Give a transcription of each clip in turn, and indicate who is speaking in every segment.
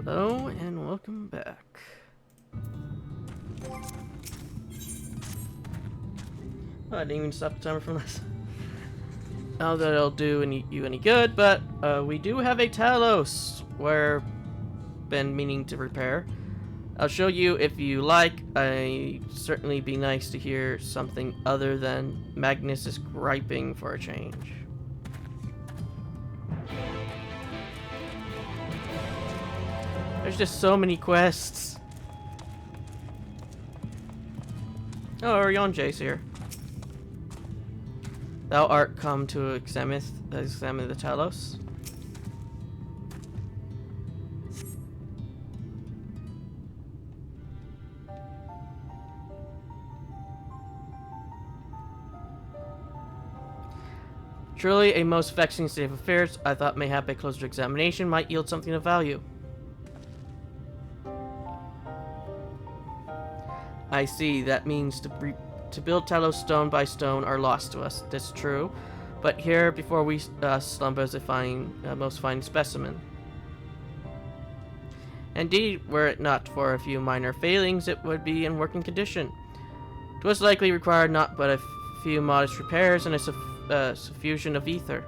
Speaker 1: Hello and welcome back. Oh, I didn't even stop the timer from this. Not that it'll do you any good, but we do have a Talos we're been meaning to repair. I'll show you if you like. I certainly be nice to hear something other than Magnus is griping for a change. There's just so many quests. Oh, Orion Jace here. Thou art come to examine the Talos. Truly a most vexing state of affairs. I thought mayhap a closer examination might yield something of value. I see. That means to build Talos stone by stone are lost to us. That's true. But here, before we slumber, is a most fine specimen. Indeed, were it not for a few minor failings, it would be in working condition. 'Twas likely required not but a few modest repairs and a suffusion of ether.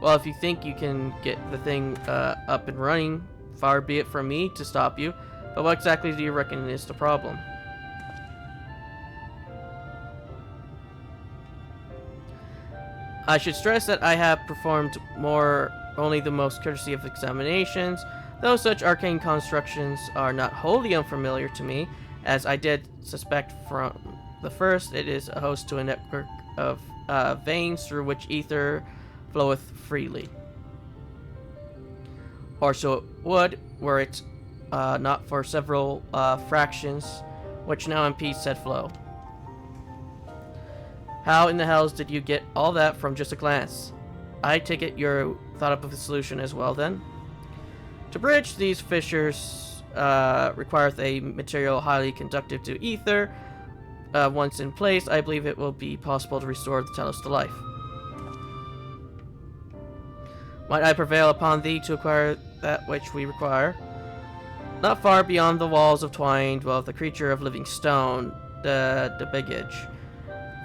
Speaker 1: Well, if you think you can get the thing up and running, far be it from me to stop you. But what exactly do you reckon is the problem? I should stress that I have performed only the most courtesy of examinations, though such arcane constructions are not wholly unfamiliar to me, as I did suspect from the first. It is a host to a network of veins through which ether floweth freely. Or so it would, were it not for several fractions, which now impede said flow. How in the hells did you get all that from just a glance? I take it you thought up of a solution as well, then? To bridge these fissures requireth a material highly conductive to ether. Once in place, I believe it will be possible to restore the Talos to life. Might I prevail upon thee to acquire that which we require? Not far beyond the walls of twine dwelleth a creature of living stone, the Biggage.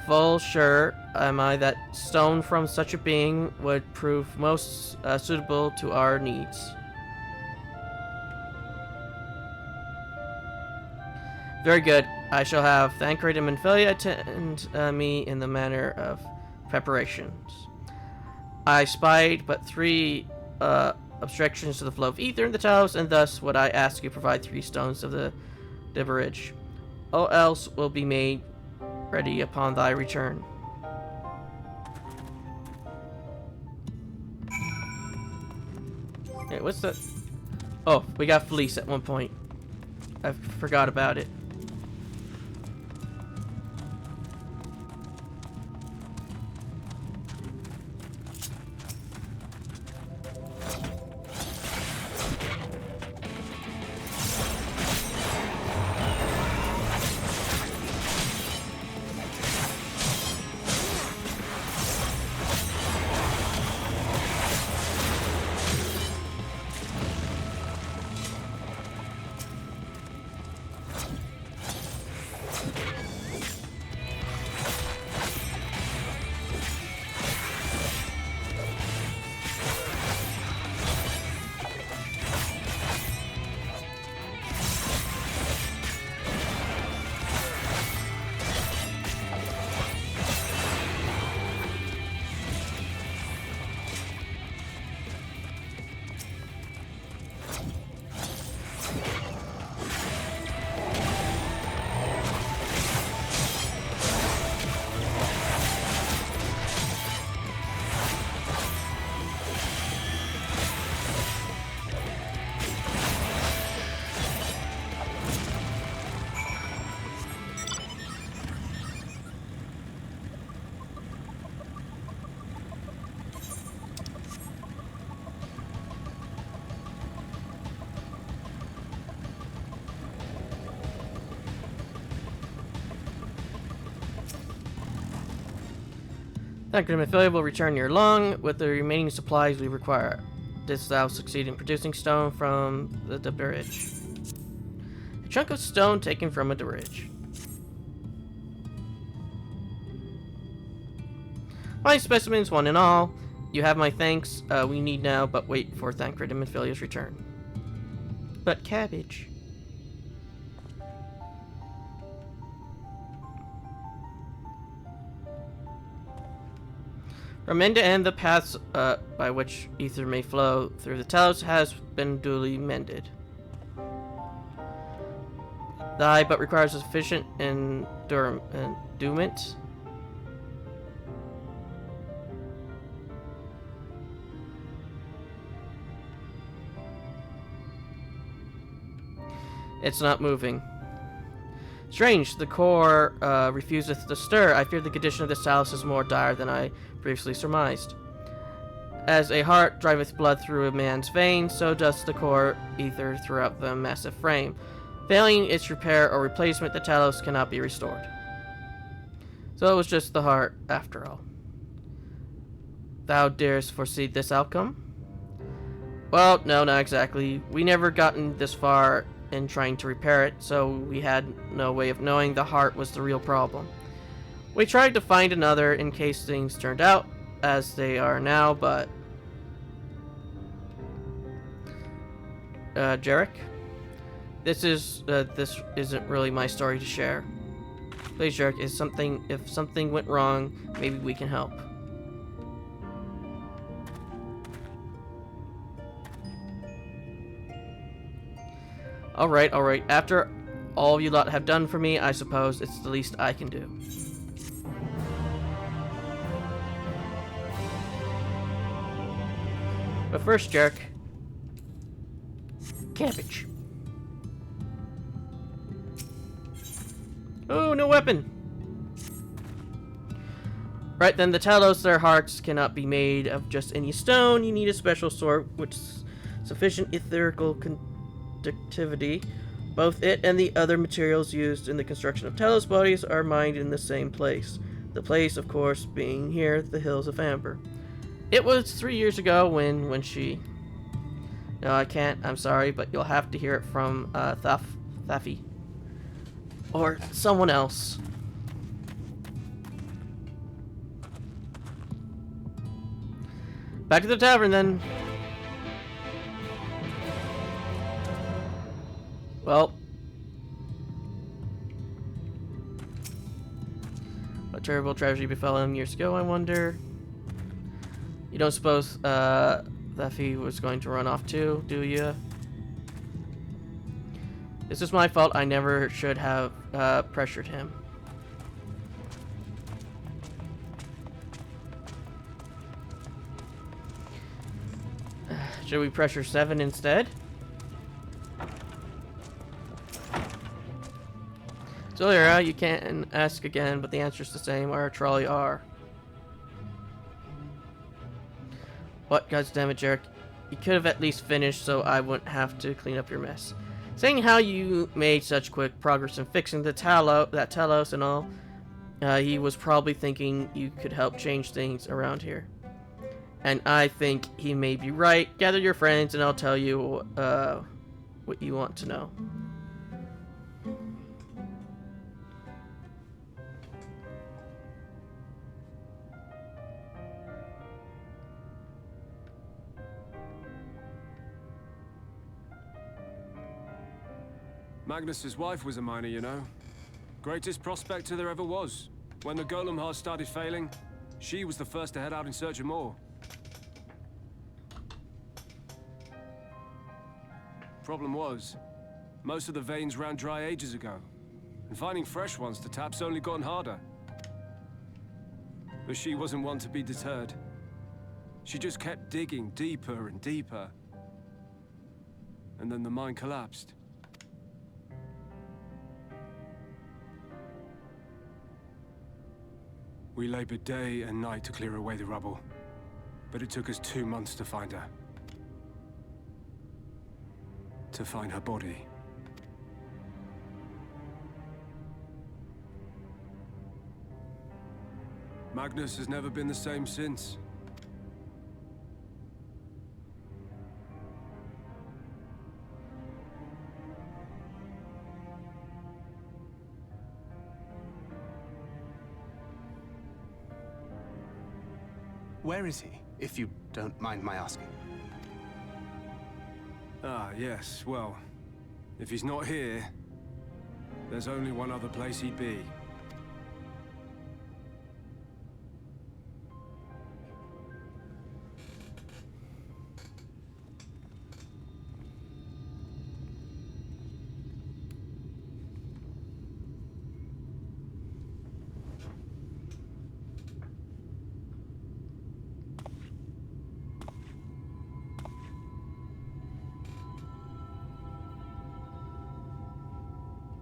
Speaker 1: Full sure am I that stone from such a being would prove most suitable to our needs. Very good. I shall have Thancred and Menphelia attend me in the manner of preparations. I spied but 3 obstructions to the flow of ether in the Talos, and thus would I ask you provide 3 stones of the bridge. All else will be made ready upon thy return. Hey, what's that? Oh, we got Fleece at one point. I forgot about it. Thancred and Menphelia will return your lung with the remaining supplies we require. this thou succeed in producing stone from the bridge? A chunk of stone taken from a bridge. Fine specimens, one and all. You have my thanks. We need now but wait for Thancred and Minfilia's return. But cabbage. From end to end, the paths by which ether may flow through the Talos has been duly mended. Thy but requires sufficient endowment. It's not moving. Strange, the core refuseth to stir. I fear the condition of this Talos is more dire than I previously surmised. As a heart driveth blood through a man's veins, so does the core ether throughout the massive frame. Failing its repair or replacement, the Talos cannot be restored. So it was just the heart, after all. Thou darest foresee this outcome? Well, no, not exactly. We never gotten this far in trying to repair it, so we had no way of knowing the heart was the real problem. We tried to find another in case things turned out as they are now, but Jarek, this isn't really my story to share. Please, Jarek, if something went wrong, maybe we can help. Alright. After all you lot have done for me, I suppose it's the least I can do. But first, Jarek. Cabbage. Oh, no weapon! Right then, the Talos, their hearts cannot be made of just any stone. You need a special sort which sufficient etherical conductivity. Both it and the other materials used in the construction of Talos bodies are mined in the same place. The place, of course, being here, the Hills of Amber. It was 3 years ago when she... No, I can't. I'm sorry, but you'll have to hear it from Thafi. Or someone else. Back to the tavern, then. Well. What terrible tragedy befell him years ago, I wonder? You don't suppose, Thafi was going to run off too, do you? This is my fault. I never should have pressured him. Should we pressure 7 instead? Zolira, you can't ask again, but the answer's the same. Our trolley are. What? Goddammit, Jarek. You could have at least finished so I wouldn't have to clean up your mess. Saying how you made such quick progress in fixing that Talos and all, he was probably thinking you could help change things around here. And I think he may be right. Gather your friends and I'll tell you what you want to know.
Speaker 2: Magnus's wife was a miner, you know. Greatest prospector there ever was. When the golem heart started failing, she was the first to head out in search of more. Problem was, most of the veins ran dry ages ago, and finding fresh ones to tap's only gotten harder. But she wasn't one to be deterred. She just kept digging deeper and deeper. And then the mine collapsed. We labored day and night to clear away the rubble, but it took us 2 months to find her. To find her body. Magnus has never been the same since.
Speaker 3: Where is he, if you don't mind my asking?
Speaker 2: Ah, yes, well, if he's not here, there's only one other place he'd be.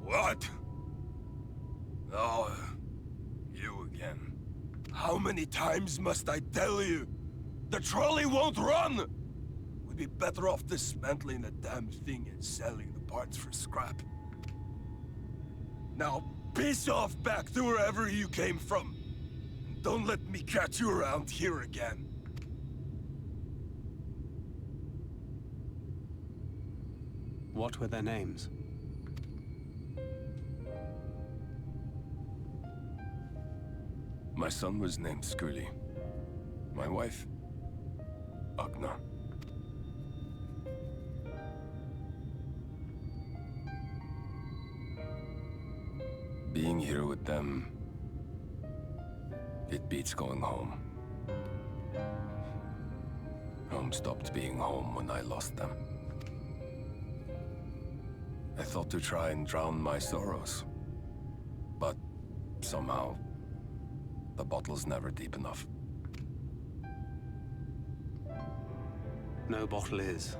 Speaker 4: What? Oh, you again. How many times must I tell you? The trolley won't run! We'd be better off dismantling the damn thing and selling the parts for scrap. Now, piss off back to wherever you came from. And don't let me catch you around here again.
Speaker 3: What were their names?
Speaker 4: My son was named Scully. My wife, Agna. Being here with them, it beats going home. Home stopped being home when I lost them. I thought to try and drown my sorrows, but somehow the bottle's never deep enough.
Speaker 3: No bottle is.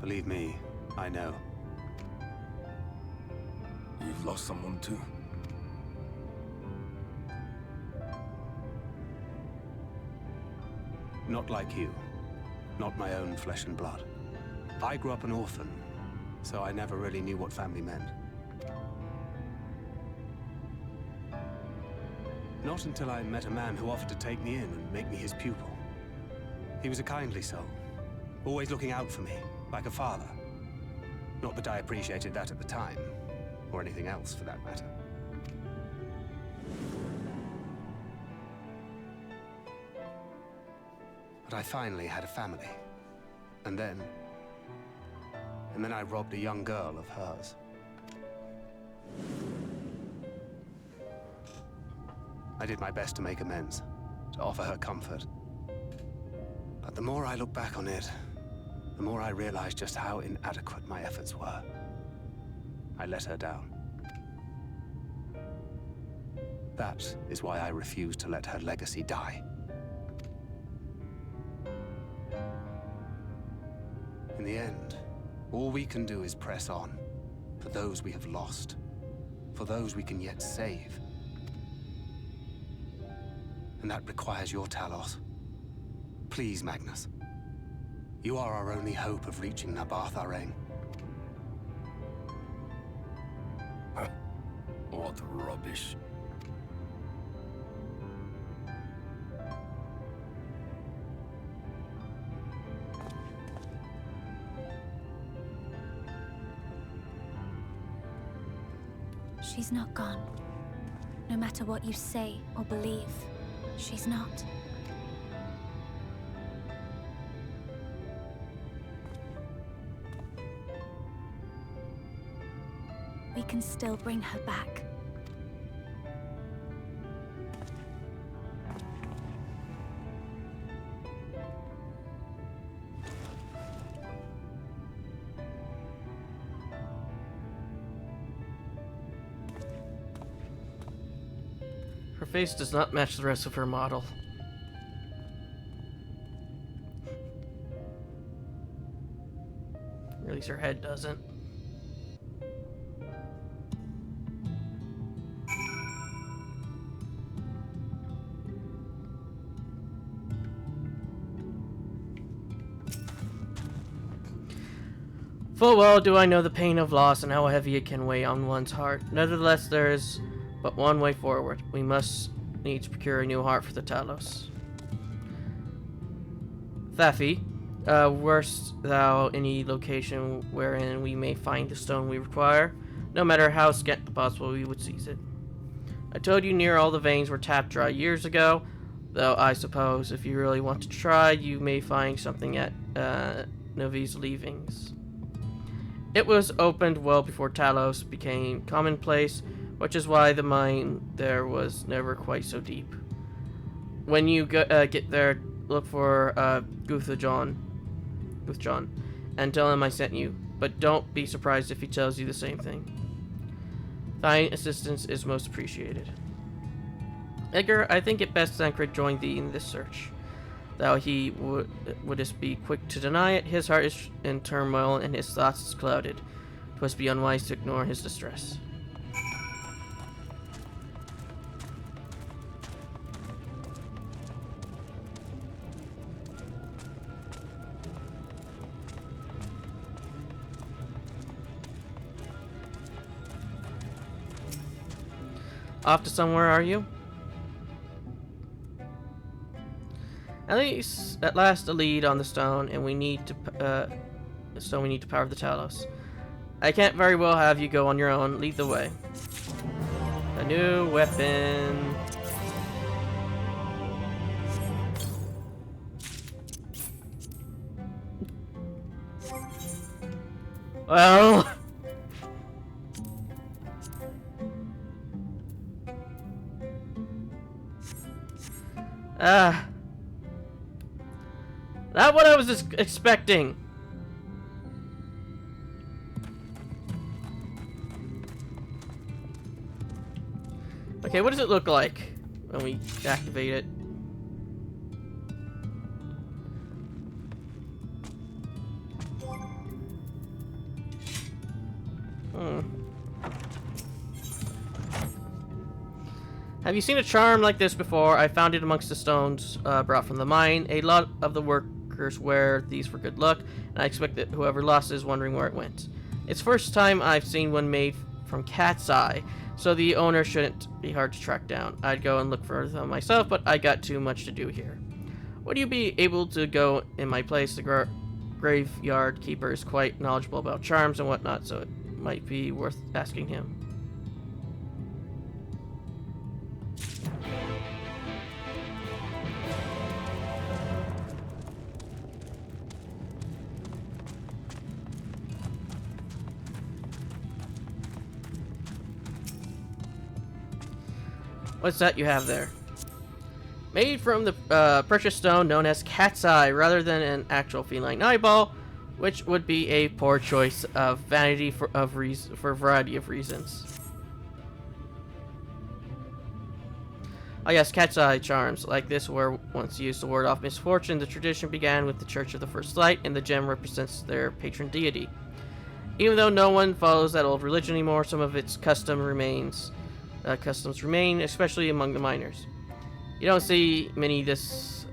Speaker 3: Believe me, I know.
Speaker 4: You've lost someone too?
Speaker 3: Not like you. Not my own flesh and blood. I grew up an orphan, so I never really knew what family meant. Not until I met a man who offered to take me in and make me his pupil. He was a kindly soul, always looking out for me, like a father. Not that I appreciated that at the time, or anything else for that matter. But I finally had a family. And then I robbed a young girl of hers. I did my best to make amends, to offer her comfort. But the more I look back on it, the more I realize just how inadequate my efforts were. I let her down. That is why I refuse to let her legacy die. In the end, all we can do is press on, for those we have lost, for those we can yet save. And that requires your Talos. Please, Magnus. You are our only hope of reaching Nabarth Areng.
Speaker 4: What rubbish.
Speaker 5: She's not gone. No matter what you say or believe, she's not. We can still bring her back.
Speaker 1: Her face does not match the rest of her model. Or at least her head doesn't. Full well do I know the pain of loss and how heavy it can weigh on one's heart. Nevertheless, there is but one way forward. We must need to procure a new heart for the Talos. Thafi, worst thou any location wherein we may find the stone we require. No matter how scant possible, we would seize it. I told you near all the veins were tapped dry years ago. Though I suppose if you really want to try, you may find something at Novi's Leavings. It was opened well before Talos became commonplace, which is why the mine there was never quite so deep. When you get there, look for Guthjon, and tell him I sent you, but don't be surprised if he tells you the same thing. Thine assistance is most appreciated. Edgar, I think it best Thancred joined thee in this search. Though he wouldst be quick to deny it, his heart is in turmoil and his thoughts is clouded. 'Twas be unwise to ignore his distress. Off to somewhere, are you? At last, a lead on the stone, and we need to power the Talos. I can't very well have you go on your own. Lead the way. A new weapon. Well. Not what I was expecting. Okay, what does it look like when we activate it? Have you seen a charm like this before? I found it amongst the stones brought from the mine. A lot of the workers wear these for good luck, and I expect that whoever lost it is wondering where it went. It's the first time I've seen one made from cat's eye, so the owner shouldn't be hard to track down. I'd go and look for them myself, but I got too much to do here. Would you be able to go in my place? The graveyard keeper is quite knowledgeable about charms and whatnot, so it might be worth asking him. What's that you have there? Made from the precious stone known as cat's eye rather than an actual feline eyeball, which would be a poor choice of vanity for a variety of reasons. Oh yes, cat's eye charms like this were once used to ward off misfortune. The tradition began with the Church of the First Light, and the gem represents their patron deity. Even though no one follows that old religion anymore, some of its customs remain, especially among the miners. You don't see many this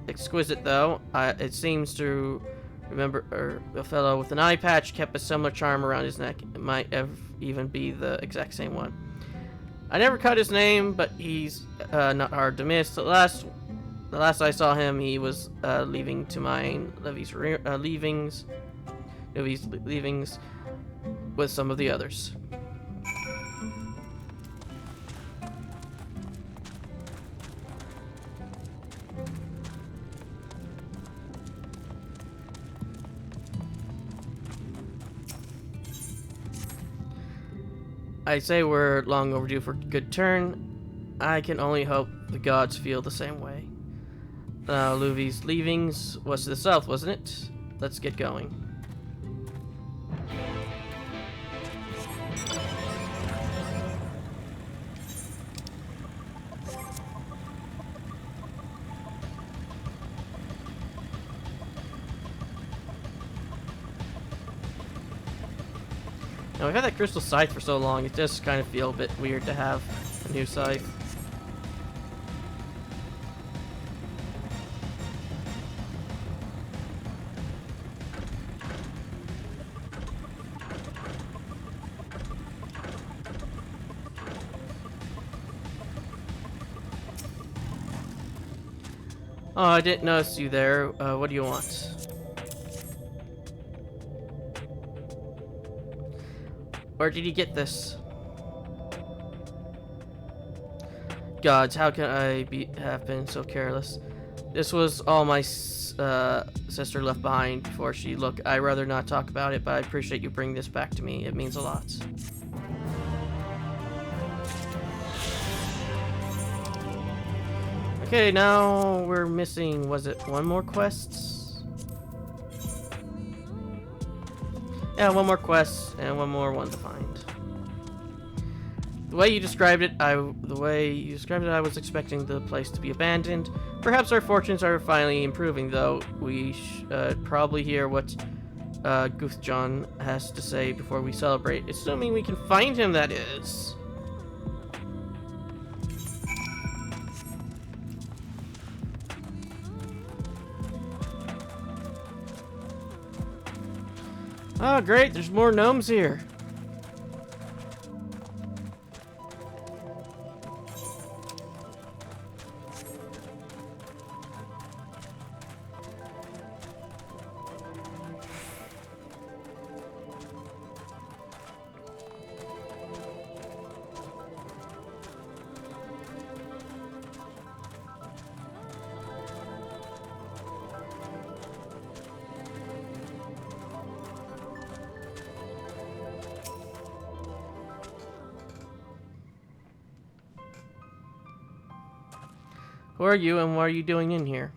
Speaker 1: exquisite, though. It seems to remember a fellow with an eye patch kept a similar charm around his neck. It might even be the exact same one. I never caught his name, but he's not hard to miss. The last I saw him, he was leaving to mine Novi's Leavings with some of the others. I say we're long overdue for a good turn. I can only hope the gods feel the same way. Novi's Leavings was to the south, wasn't it? Let's get going. Now, we've had that crystal scythe for so long, it does kind of feel a bit weird to have a new scythe. Oh, I didn't notice you there. What do you want? Where did you get this? Gods, how can I have been so careless? This was all my sister left behind before she. Look, I'd rather not talk about it, but I appreciate you bringing this back to me. It means a lot. Okay, now we're missing, was it one more quest? Yeah, one more quest and one more one to find. The way you described it, I was expecting the place to be abandoned. Perhaps our fortunes are finally improving, though. We should probably hear what Guthjon has to say before we celebrate. Assuming we can find him, that is. Oh, great, there's more gnomes here. Who are you and what are you doing in here?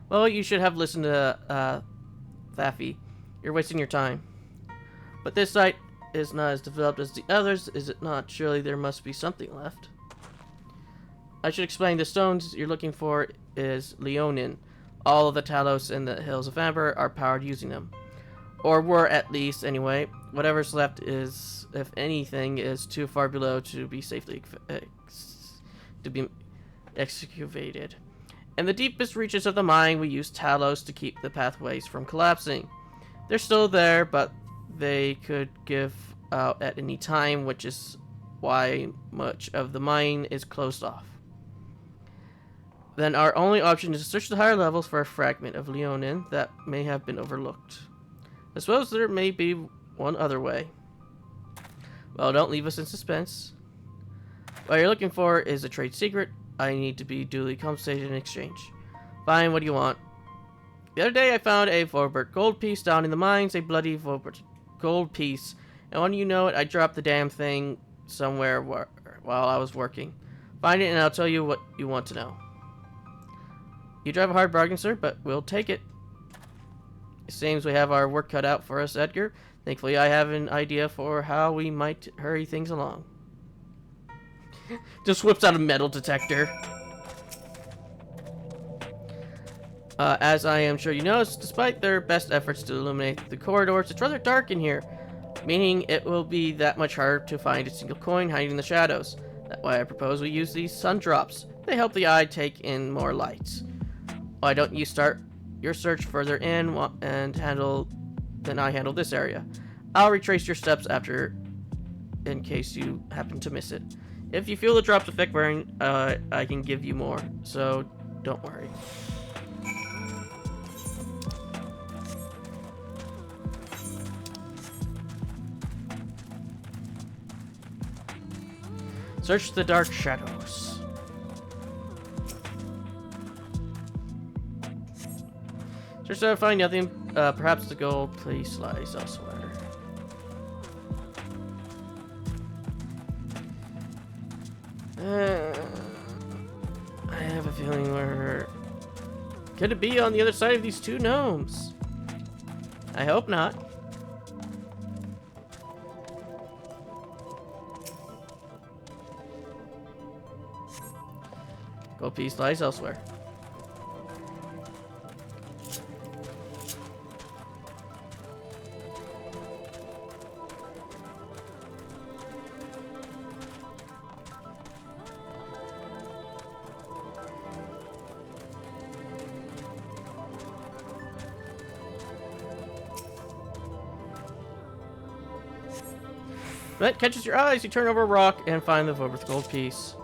Speaker 1: Well, you should have listened to Thaffy. You're wasting your time. But this site is not as developed as the others, is it not? Surely there must be something left. I should explain, the stones you're looking for is Leonin. All of the Talos in the Hills of Amber are powered using them. Or were, at least, anyway. Whatever's left is, if anything, is too far below to be safely excavated. In the deepest reaches of the mine, we use Talos to keep the pathways from collapsing. They're still there, but they could give out at any time, which is why much of the mine is closed off. Then our only option is to search the higher levels for a fragment of Leonin that may have been overlooked. I suppose there may be one other way. Well, don't leave us in suspense. What you're looking for is a trade secret. I need to be duly compensated in exchange. Fine, what do you want? The other day I found a Vobert gold piece down in the mines, a bloody Vobert gold piece. And when you know it, I dropped the damn thing somewhere while I was working. Find it and I'll tell you what you want to know. You drive a hard bargain, sir, but we'll take it. It seems we have our work cut out for us, Edgar. Thankfully, I have an idea for how we might hurry things along. Just whips out a metal detector. As I am sure you noticed, despite their best efforts to illuminate the corridors, it's rather dark in here, meaning it will be that much harder to find a single coin hiding in the shadows. That's why I propose we use these sun drops. They help the eye take in more light. Why don't you start your search further in and then I handle this area. I'll retrace your steps after, in case you happen to miss it. If you feel the drops affect wearing, I can give you more, so don't worry. Search the dark shadows. Search to find nothing. Perhaps the gold piece lies elsewhere. I have a feeling we're... Could it be on the other side of these two gnomes? I hope not. Gold piece lies elsewhere. When it catches your eyes, you turn over a rock and find the Voberth gold piece.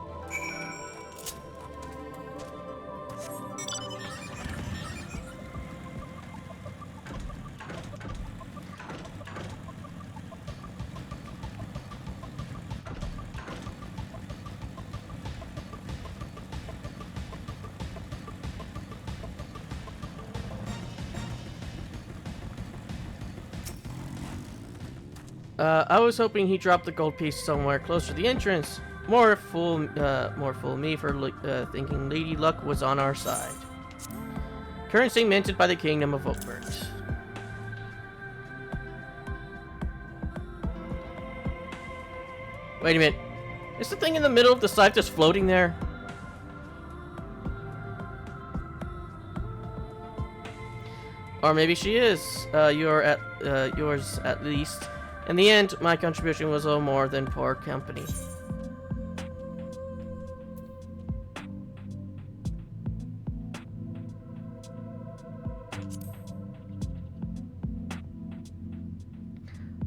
Speaker 1: I was hoping he dropped the gold piece somewhere close to the entrance. More fool me for thinking Lady Luck was on our side. Currency minted by the Kingdom of Oakbert. Wait a minute. Is the thing in the middle of the scythe just floating there? Or maybe she is. Yours at least. In the end, my contribution was little more than poor company.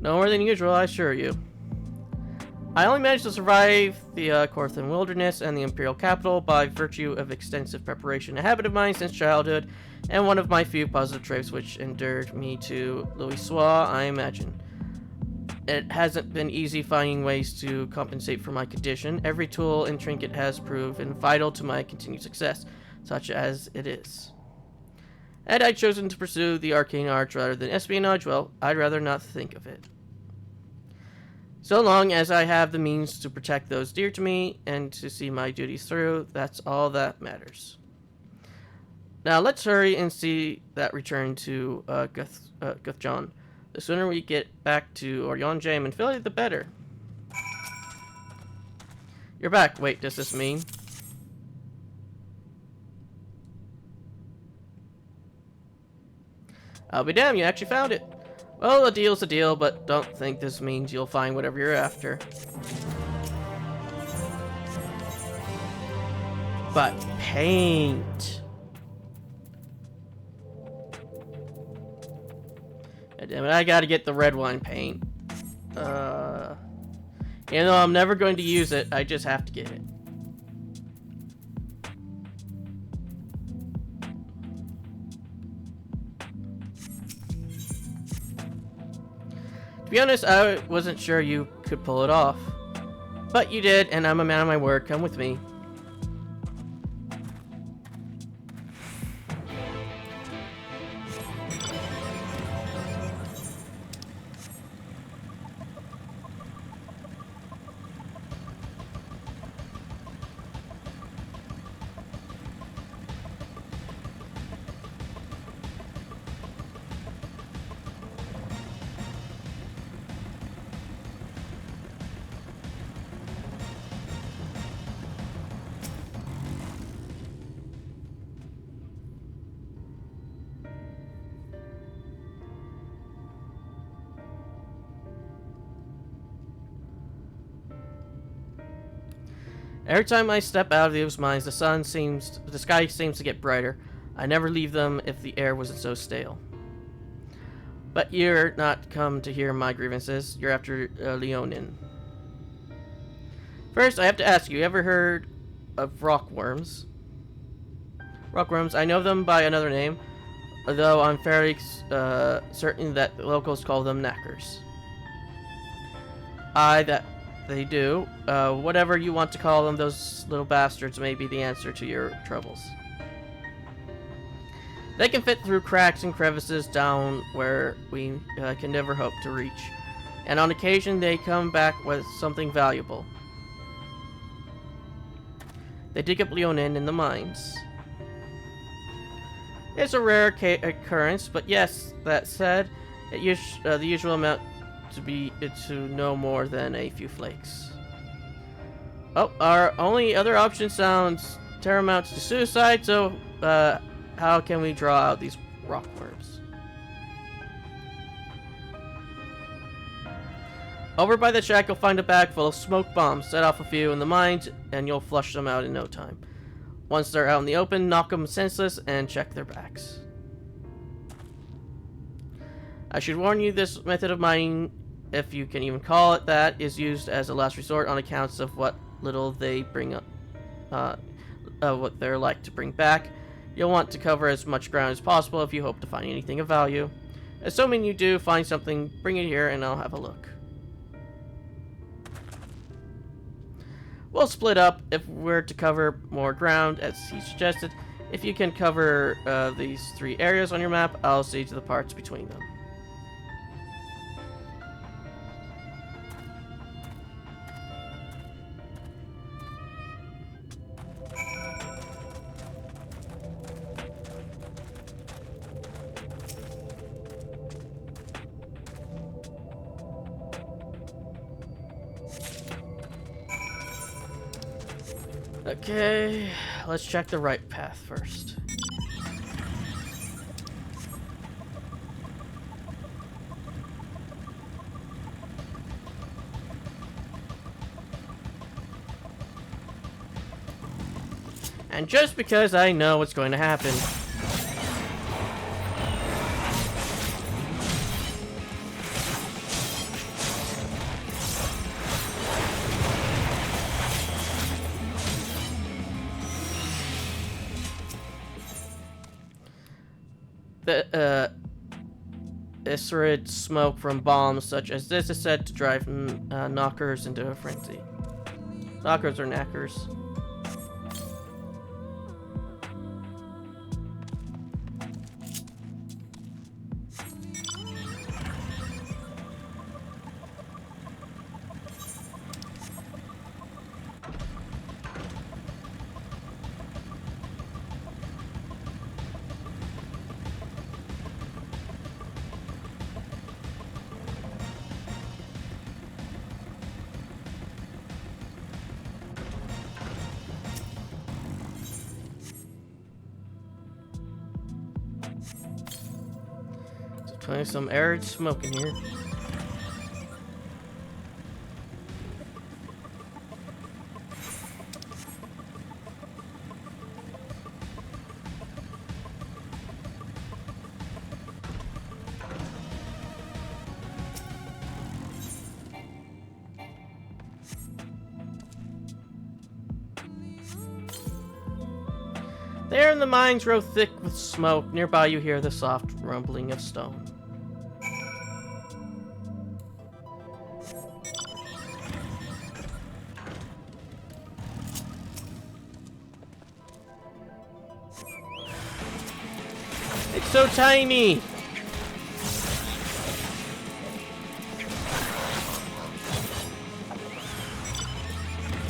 Speaker 1: No more than usual, I assure you. I only managed to survive the Corthan Wilderness and the Imperial Capital by virtue of extensive preparation, a habit of mine since childhood, and one of my few positive traits which endeared me to Louis Soir, I imagine. It hasn't been easy finding ways to compensate for my condition. Every tool and trinket has proven vital to my continued success, such as it is. Had I chosen to pursue the arcane arts rather than espionage, well, I'd rather not think of it. So long as I have the means to protect those dear to me and to see my duties through, that's all that matters. Now let's hurry and see that return to Guthjon. The sooner we get back to Orion Jam and Philly, the better. You're back. Wait, does this mean? I'll be damned, you actually found it. Well, a deal's a deal, but don't think this means you'll find whatever you're after. But paint. God damn it, I gotta get the red wine paint. You know, I'm never going to use it, I just have to get it. To be honest, I wasn't sure you could pull it off. But you did, and I'm a man of my word. Come with me. Every time I step out of those mines, the sky seems to get brighter. I never leave them if the air wasn't so stale. But you're not come to hear my grievances. You're after Leonin. First, I have to ask you ever heard of rockworms? Rockworms, I know them by another name, though I'm fairly certain that the locals call them knackers. That they do. Whatever you want to call them, those little bastards may be the answer to your troubles. They can fit through cracks and crevices down where we can never hope to reach. And on occasion, they come back with something valuable. They dig up Leonin in the mines. It's a rare occurrence, but yes, that said, the usual amount to no more than a few flakes. Oh, our only other option sounds tantamount to suicide, so how can we draw out these rockworms? Over by the shack, you'll find a bag full of smoke bombs. Set off a few in the mines, and you'll flush them out in no time. Once they're out in the open, knock them senseless and check their backs. I should warn you, this method of mining, if you can even call it that, is used as a last resort on accounts of what little they bring up, what they're like to bring back. You'll want to cover as much ground as possible if you hope to find anything of value. Assuming you do find something, bring it here and I'll have a look. We'll split up if we're to cover more ground, as he suggested. If you can cover these 3 areas on your map, I'll see to the parts between them. Okay, let's check the right path first. And just because I know what's going to happen. The Isrid smoke from bombs such as this is said to drive knockers into a frenzy. Knockers or knackers. There's some arid smoke in here. There in the mines grow thick with smoke. Nearby you hear the soft rumbling of stone. It's so tiny!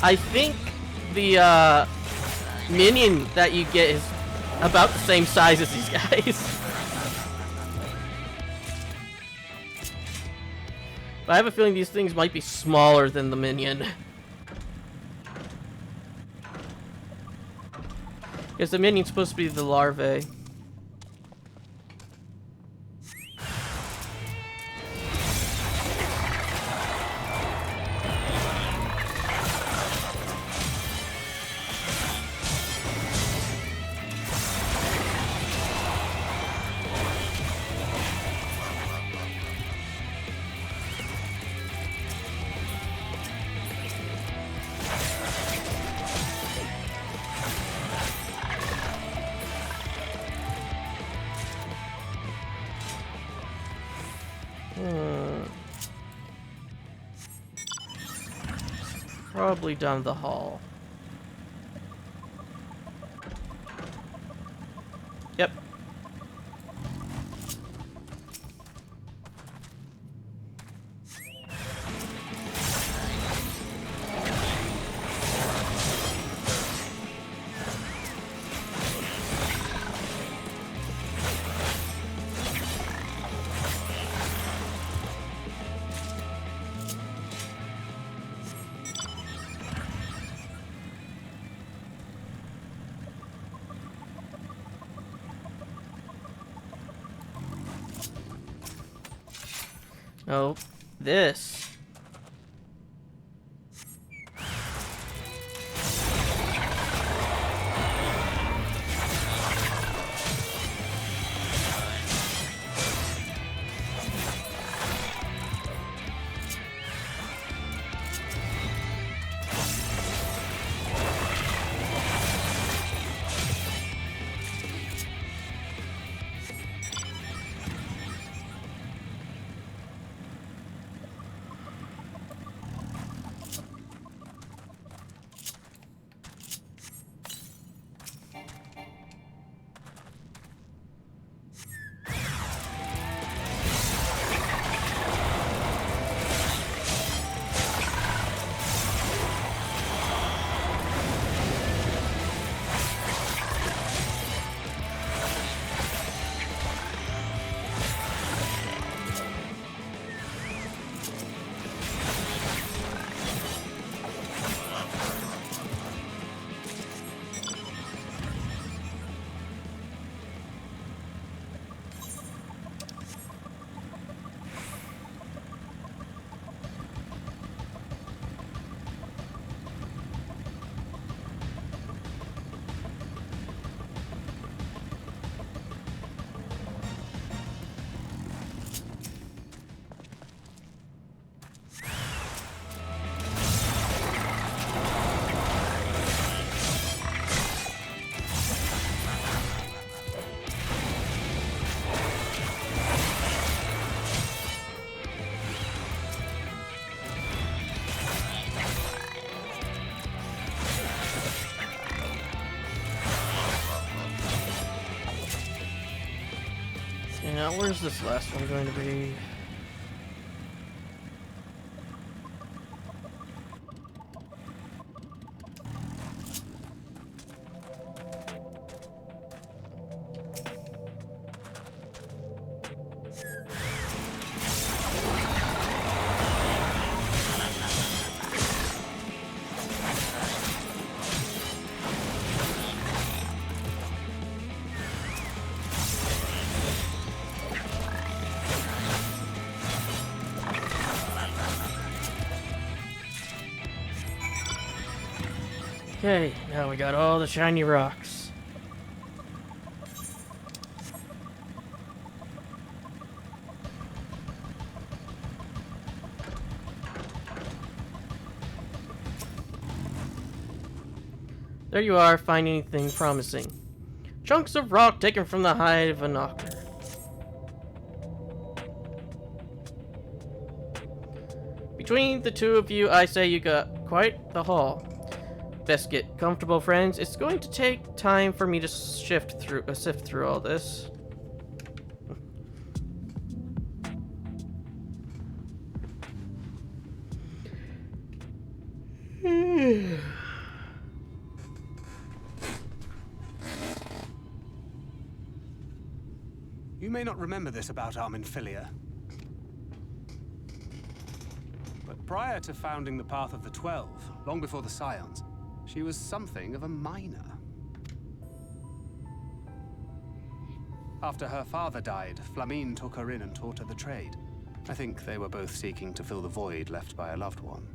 Speaker 1: I think the minion that you get is about the same size as these guys. But I have a feeling these things might be smaller than the minion. Because the minion's supposed to be the larvae. Probably down the hall. Yep. Oh, this. Now, where's this last one going to be? Okay, now we got all the shiny rocks. There you are, finding anything promising. Chunks of rock taken from the hide of a knocker. Between the two of you, I say you got quite the haul. Best get comfortable, friends. It's going to take time for me to sift through all this.
Speaker 3: You may not remember this about Arminfilia, but prior to founding the Path of the 12, long before the Scions, she was something of a miner. After her father died, Flamine took her in and taught her the trade. I think they were both seeking to fill the void left by a loved one.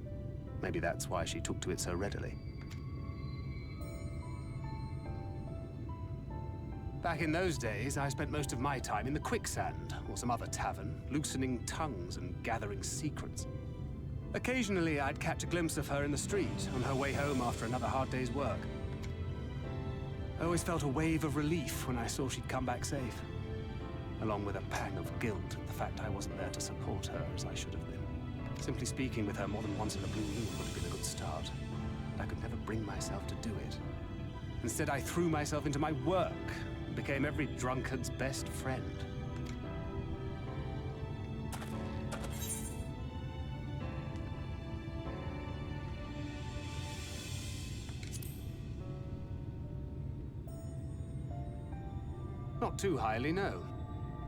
Speaker 3: Maybe that's why she took to it so readily. Back in those days, I spent most of my time in the Quicksand, or some other tavern, loosening tongues and gathering secrets. Occasionally, I'd catch a glimpse of her in the street, on her way home after another hard day's work. I always felt a wave of relief when I saw she'd come back safe, along with a pang of guilt at the fact I wasn't there to support her as I should have been. Simply speaking with her more than once in a blue moon would have been a good start, but I could never bring myself to do it. Instead, I threw myself into my work, became every drunkard's best friend. Not too highly, no.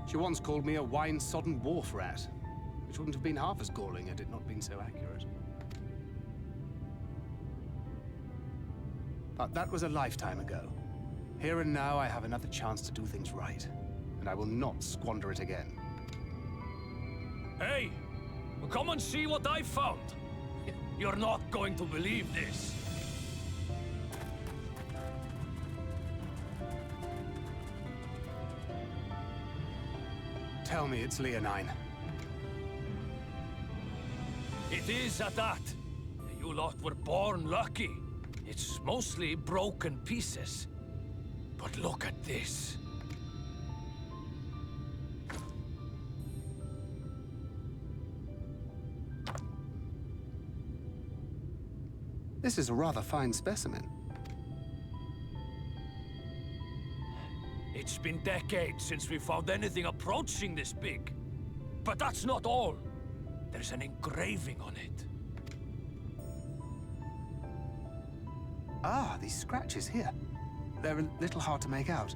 Speaker 3: She once called me a wine-sodden wharf rat, which wouldn't have been half as galling had it not been so accurate. But that was a lifetime ago. Here and now, I have another chance to do things right, and I will not squander it again.
Speaker 6: Hey! Come and see what I found! You're not going to believe this.
Speaker 3: Tell me it's Leonine.
Speaker 6: It is at that. You lot were born lucky. It's mostly broken pieces. But look at this.
Speaker 3: This is a rather fine specimen.
Speaker 6: It's been decades since we found anything approaching this big. But that's not all. There's an engraving on it.
Speaker 3: Ah, these scratches here. They're a little hard to make out.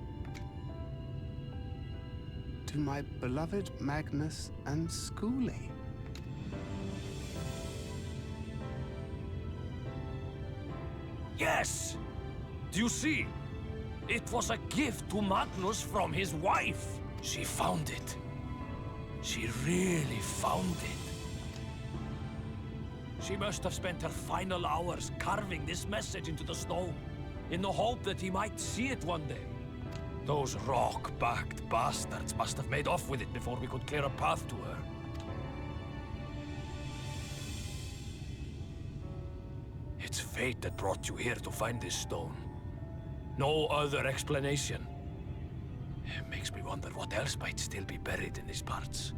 Speaker 3: To my beloved Magnus and Schoolie.
Speaker 6: Yes! Do you see? It was a gift to Magnus from his wife. She found it. She really found it. She must have spent her final hours carving this message into the stone, in the hope that he might see it one day. Those rock-backed bastards must have made off with it before we could clear a path to her. It's fate that brought you here to find this stone. No other explanation. It makes me wonder what else might still be buried in these parts.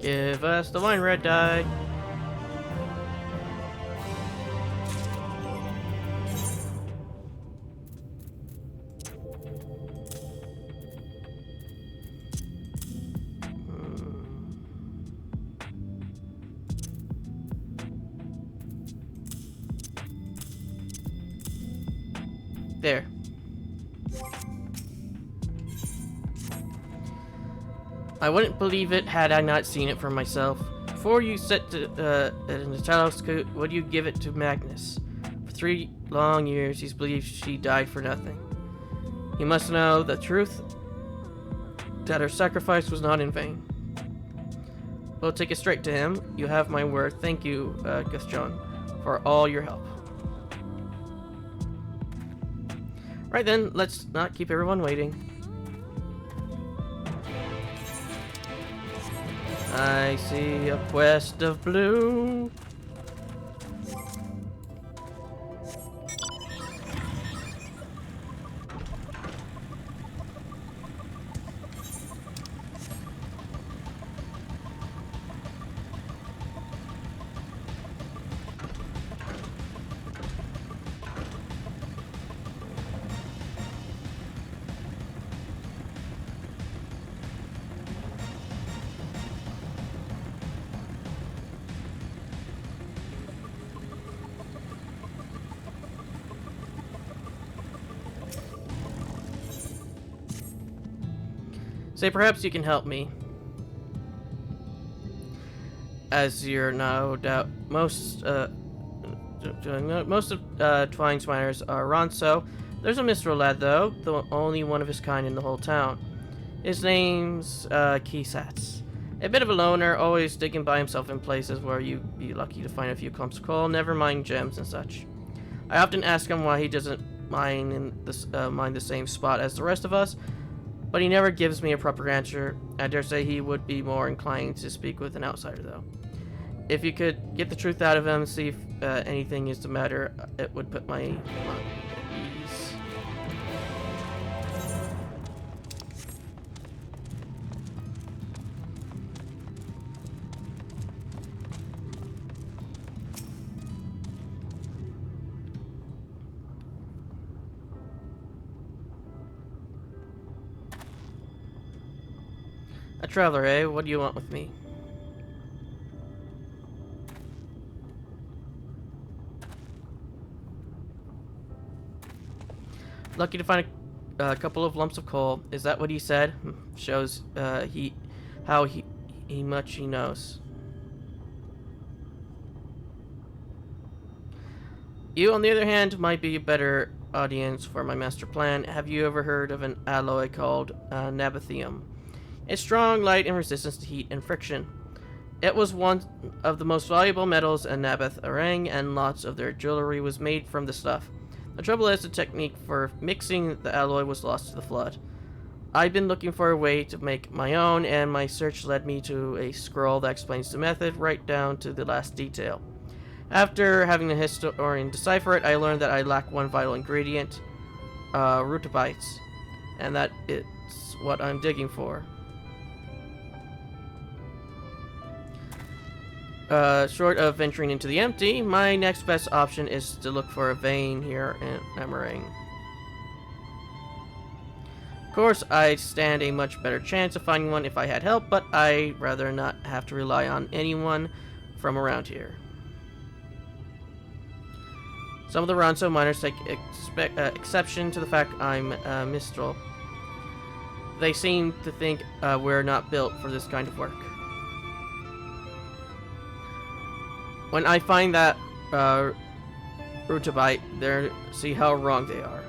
Speaker 1: Give us the wine red die. There. I wouldn't believe it had I not seen it for myself. Before you set it in the telescope, would you give it to Magnus? For 3 long years, he's believed she died for nothing. You must know the truth, that her sacrifice was not in vain. We'll take it straight to him. You have my word. Thank you, Guthjon, for all your help. Right then, let's not keep everyone waiting. I see a quest of blue. Say, perhaps you can help me. As you're no doubt most of Twine's miners are Ronso. There's a Mistral lad though, the only one of his kind in the whole town. His name's Keysats. A bit of a loner, always digging by himself in places where you'd be lucky to find a few clumps of coal, never mind gems and such. I often ask him why he doesn't mine the same spot as the rest of us, but he never gives me a proper answer. I dare say he would be more inclined to speak with an outsider, though. If you could get the truth out of him, see if anything is the matter, it would put my mind at ease. A traveler, eh? What do you want with me? Lucky to find a couple of lumps of coal. Is that what he said? Shows how much he knows. You, on the other hand, might be a better audience for my master plan. Have you ever heard of an alloy called nabathium? It's strong, light, and resistant to heat and friction. It was one of the most valuable metals in Nabath Arang, and lots of their jewelry was made from the stuff. The trouble is, the technique for mixing the alloy was lost to the flood. I've been looking for a way to make my own, and my search led me to a scroll that explains the method right down to the last detail. After having the historian decipher it, I learned that I lack one vital ingredient, rutabites, and that it's what I'm digging for. Short of venturing into the empty, my next best option is to look for a vein here in Emerang. Of course, I'd stand a much better chance of finding one if I had help, but I'd rather not have to rely on anyone from around here. Some of the Ronso miners take exception to the fact I'm Mistral. They seem to think we're not built for this kind of work. When I find that rutabite, there, see how wrong they are.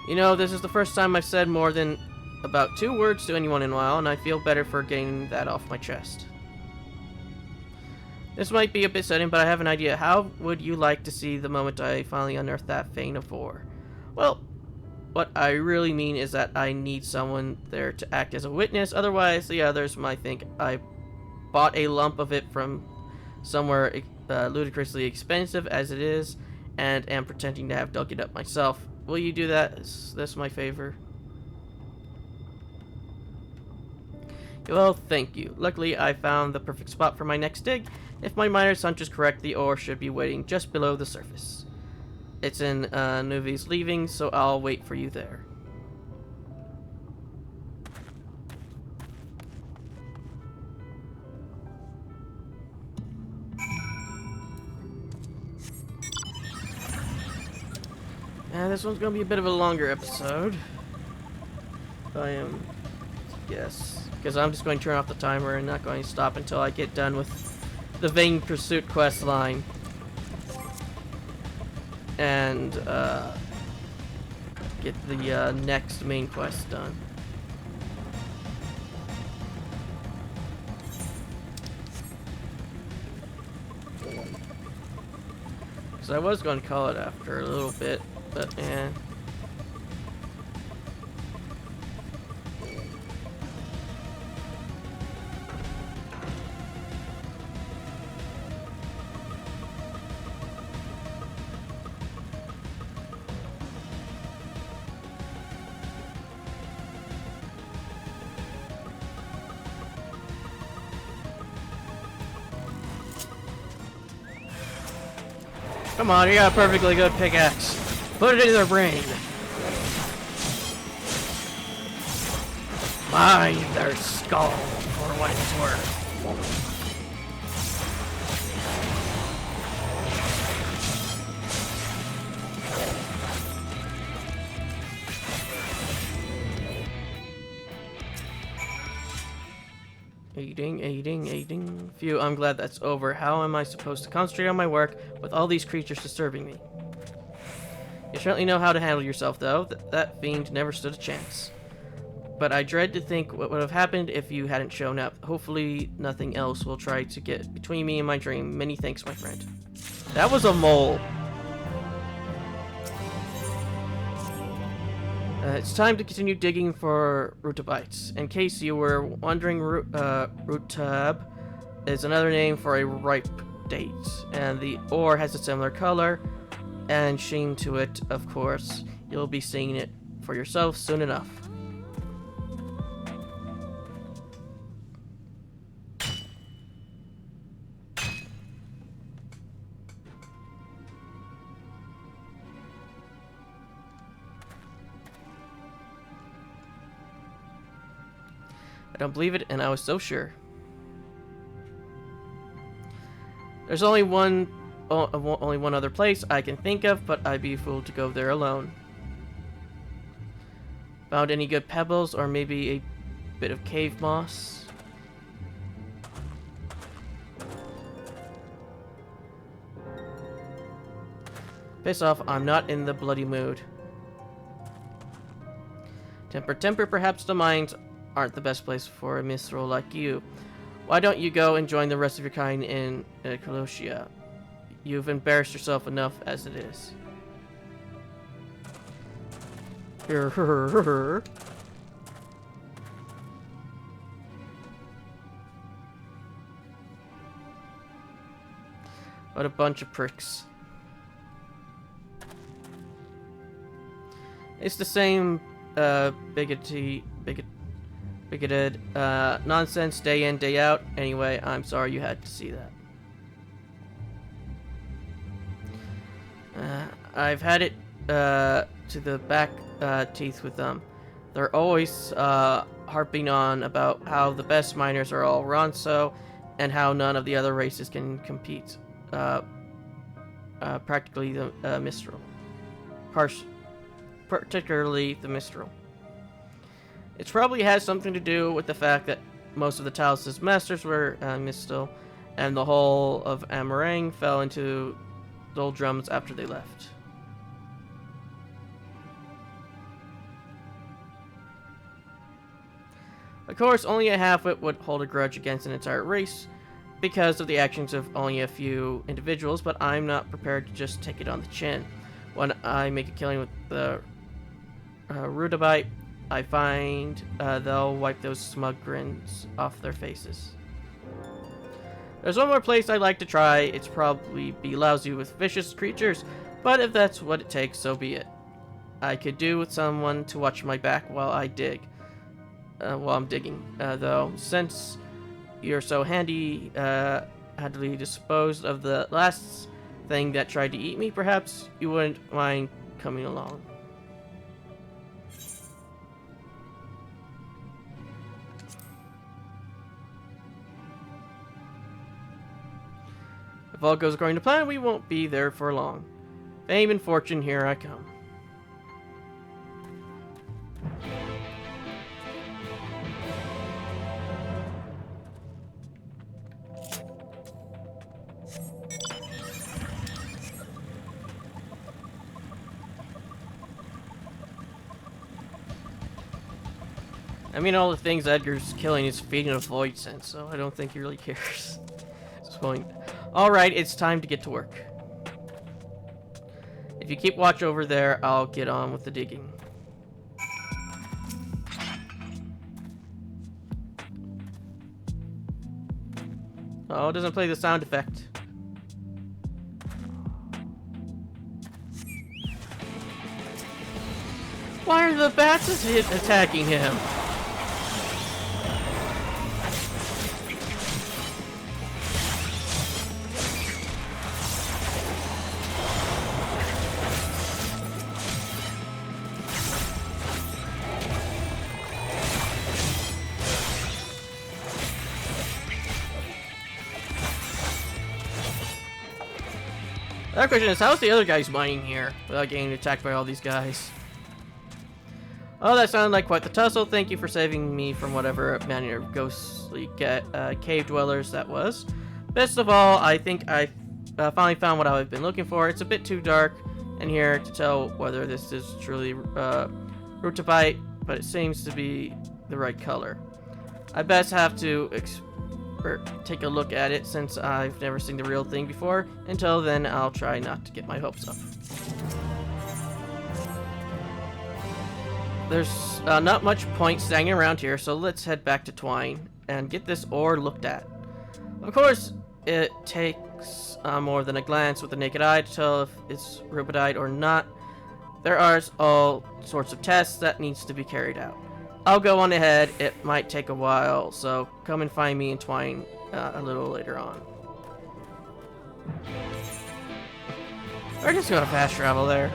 Speaker 1: You know, this is the first time I've said more than about 2 words to anyone in a while, and I feel better for getting that off my chest. This might be a bit sudden, but I have an idea. How would you like to see the moment I finally unearth that vein of ore? Well, what I really mean is that I need someone there to act as a witness, otherwise the others might think I bought a lump of it from somewhere ludicrously expensive as it is, and am pretending to have dug it up myself. will you do that? Is this my favor? Well, thank you. Luckily, I found the perfect spot for my next dig. If my miner's hunch is correct, the ore should be waiting just below the surface. It's in Nuvi's leaving, so I'll wait for you there. This one's gonna be a bit of a longer episode. Yes, because I'm just going to turn off the timer and not going to stop until I get done with the Vain Pursuit quest line. And, get the, next main quest done. Because I was going to call it after a little bit, but, eh. Come on, you got a perfectly good pickaxe. Put it in their brain. Mine their skull for what it's worth. Aiding. Phew, I'm glad that's over. How am I supposed to concentrate on my work with all these creatures disturbing me? You certainly know how to handle yourself, though. That fiend never stood a chance. But I dread to think what would have happened if you hadn't shown up. Hopefully, nothing else will try to get between me and my dream. Many thanks, my friend. That was a mole. It's time to continue digging for rutabites. In case you were wondering, rutab is another name for a ripe date, and the ore has a similar color and sheen to it, of course. You'll be seeing it for yourself soon enough. I don't believe it, and I was so sure. There's only one other place I can think of, but I'd be a fool to go there alone. Found any good pebbles, or maybe a bit of cave moss? Piss off, I'm not in the bloody mood. Temper, perhaps the mines aren't the best place for a minstrel like you. Why don't you go and join the rest of your kind in Colosia? You've embarrassed yourself enough as it is. What a bunch of pricks. It's the same bigoted nonsense day in, day out. Anyway, I'm sorry you had to see that. I've had it to the back teeth with them. They're always harping on about how the best miners are all Ronso and how none of the other races can compete. Practically the Mistral. Particularly the Mistral. It probably has something to do with the fact that most of the Talos' masters were Mistral, and the whole of Amarang fell into doldrums after they left. Of course, only a half-wit would hold a grudge against an entire race because of the actions of only a few individuals, but I'm not prepared to just take it on the chin. When I make a killing with the Rudabite, I find they'll wipe those smug grins off their faces. There's one more place I'd like to try. It's probably be lousy with vicious creatures, but if that's what it takes, so be it. I could do with someone to watch my back while I dig. While I'm digging. Though, since you're so handily disposed of the last thing that tried to eat me, perhaps you wouldn't mind coming along. If all goes according to plan, we won't be there for long. Fame and fortune, here I come. I mean, all the things Edgar's killing is feeding a void sense, so I don't think he really cares at this point. Alright, it's time to get to work. If you keep watch over there, I'll get on with the digging. Oh, it doesn't play the sound effect. Why are the bats attacking him? The other question is, how's the other guys mining here without getting attacked by all these guys? Oh, that sounded like quite the tussle. Thank you for saving me from whatever manner of ghostly cave dwellers that was. Best of all, I think I finally found what I've been looking for. It's a bit too dark in here to tell whether this is truly rutibite, but it seems to be the right color. I best have to take a look at it since I've never seen the real thing before. Until then, I'll try not to get my hopes up. There's not much point standing around here, so let's head back to Twine and get this ore looked at. Of course, it takes more than a glance with the naked eye to tell if it's rubidite or not. There are all sorts of tests that needs to be carried out. I'll go on ahead. It might take a while, so come and find me in Twine a little later on. We're just gonna fast travel there.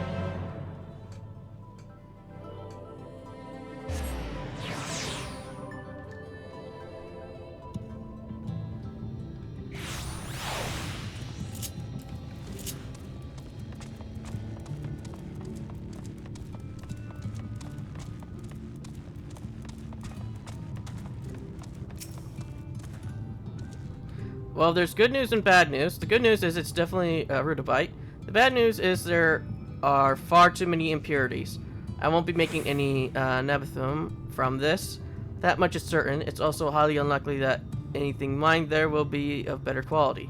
Speaker 1: Well, there's good news and bad news. The good news is it's definitely rutibite. The bad news is there are far too many impurities. I won't be making any nebuthum from this. That much is certain. It's also highly unlikely that anything mined there will be of better quality.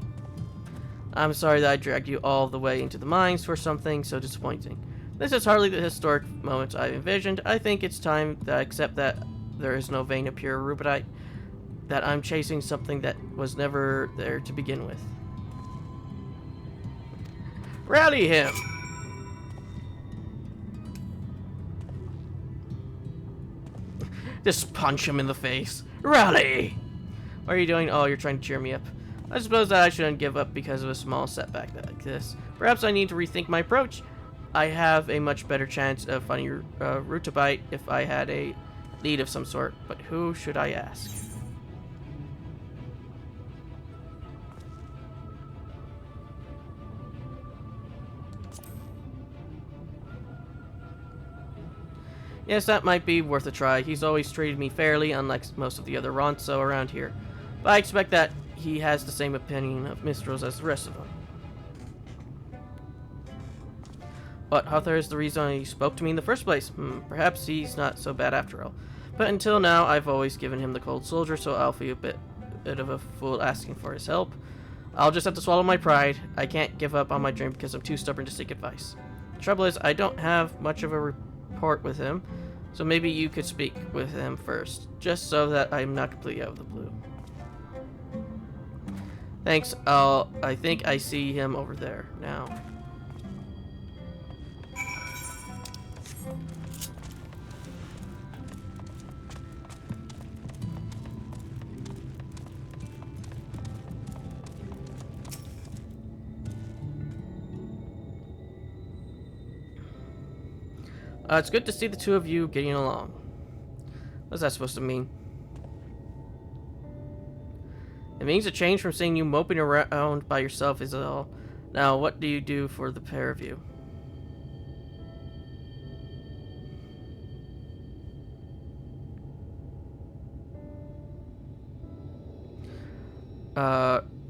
Speaker 1: I'm sorry that I dragged you all the way into the mines for something so disappointing. This is hardly the historic moment I envisioned. I think it's time that I accept that there is no vein of pure rubidite, that I'm chasing something that was never there to begin with. Rally him! Just punch him in the face. Rally! What are you doing? Oh, you're trying to cheer me up. I suppose that I shouldn't give up because of a small setback like this. Perhaps I need to rethink my approach. I have a much better chance of finding rutibite if I had a lead of some sort, but who should I ask? Yes, that might be worth a try. He's always treated me fairly, unlike most of the other Ronso around here. But I expect that he has the same opinion of Mistros as the rest of them. But Hother is the reason he spoke to me in the first place. Perhaps he's not so bad after all. But until now, I've always given him the cold soldier, so I'll feel a bit of a fool asking for his help. I'll just have to swallow my pride. I can't give up on my dream because I'm too stubborn to seek advice. The trouble is, I don't have much of a report with him, so maybe you could speak with him first, just so that I'm not completely out of the blue. Thanks. I think I see him over there now. It's good to see the two of you getting along. What's that supposed to mean? It means a change from seeing you moping around by yourself is all. Now, what do you do for the pair of you?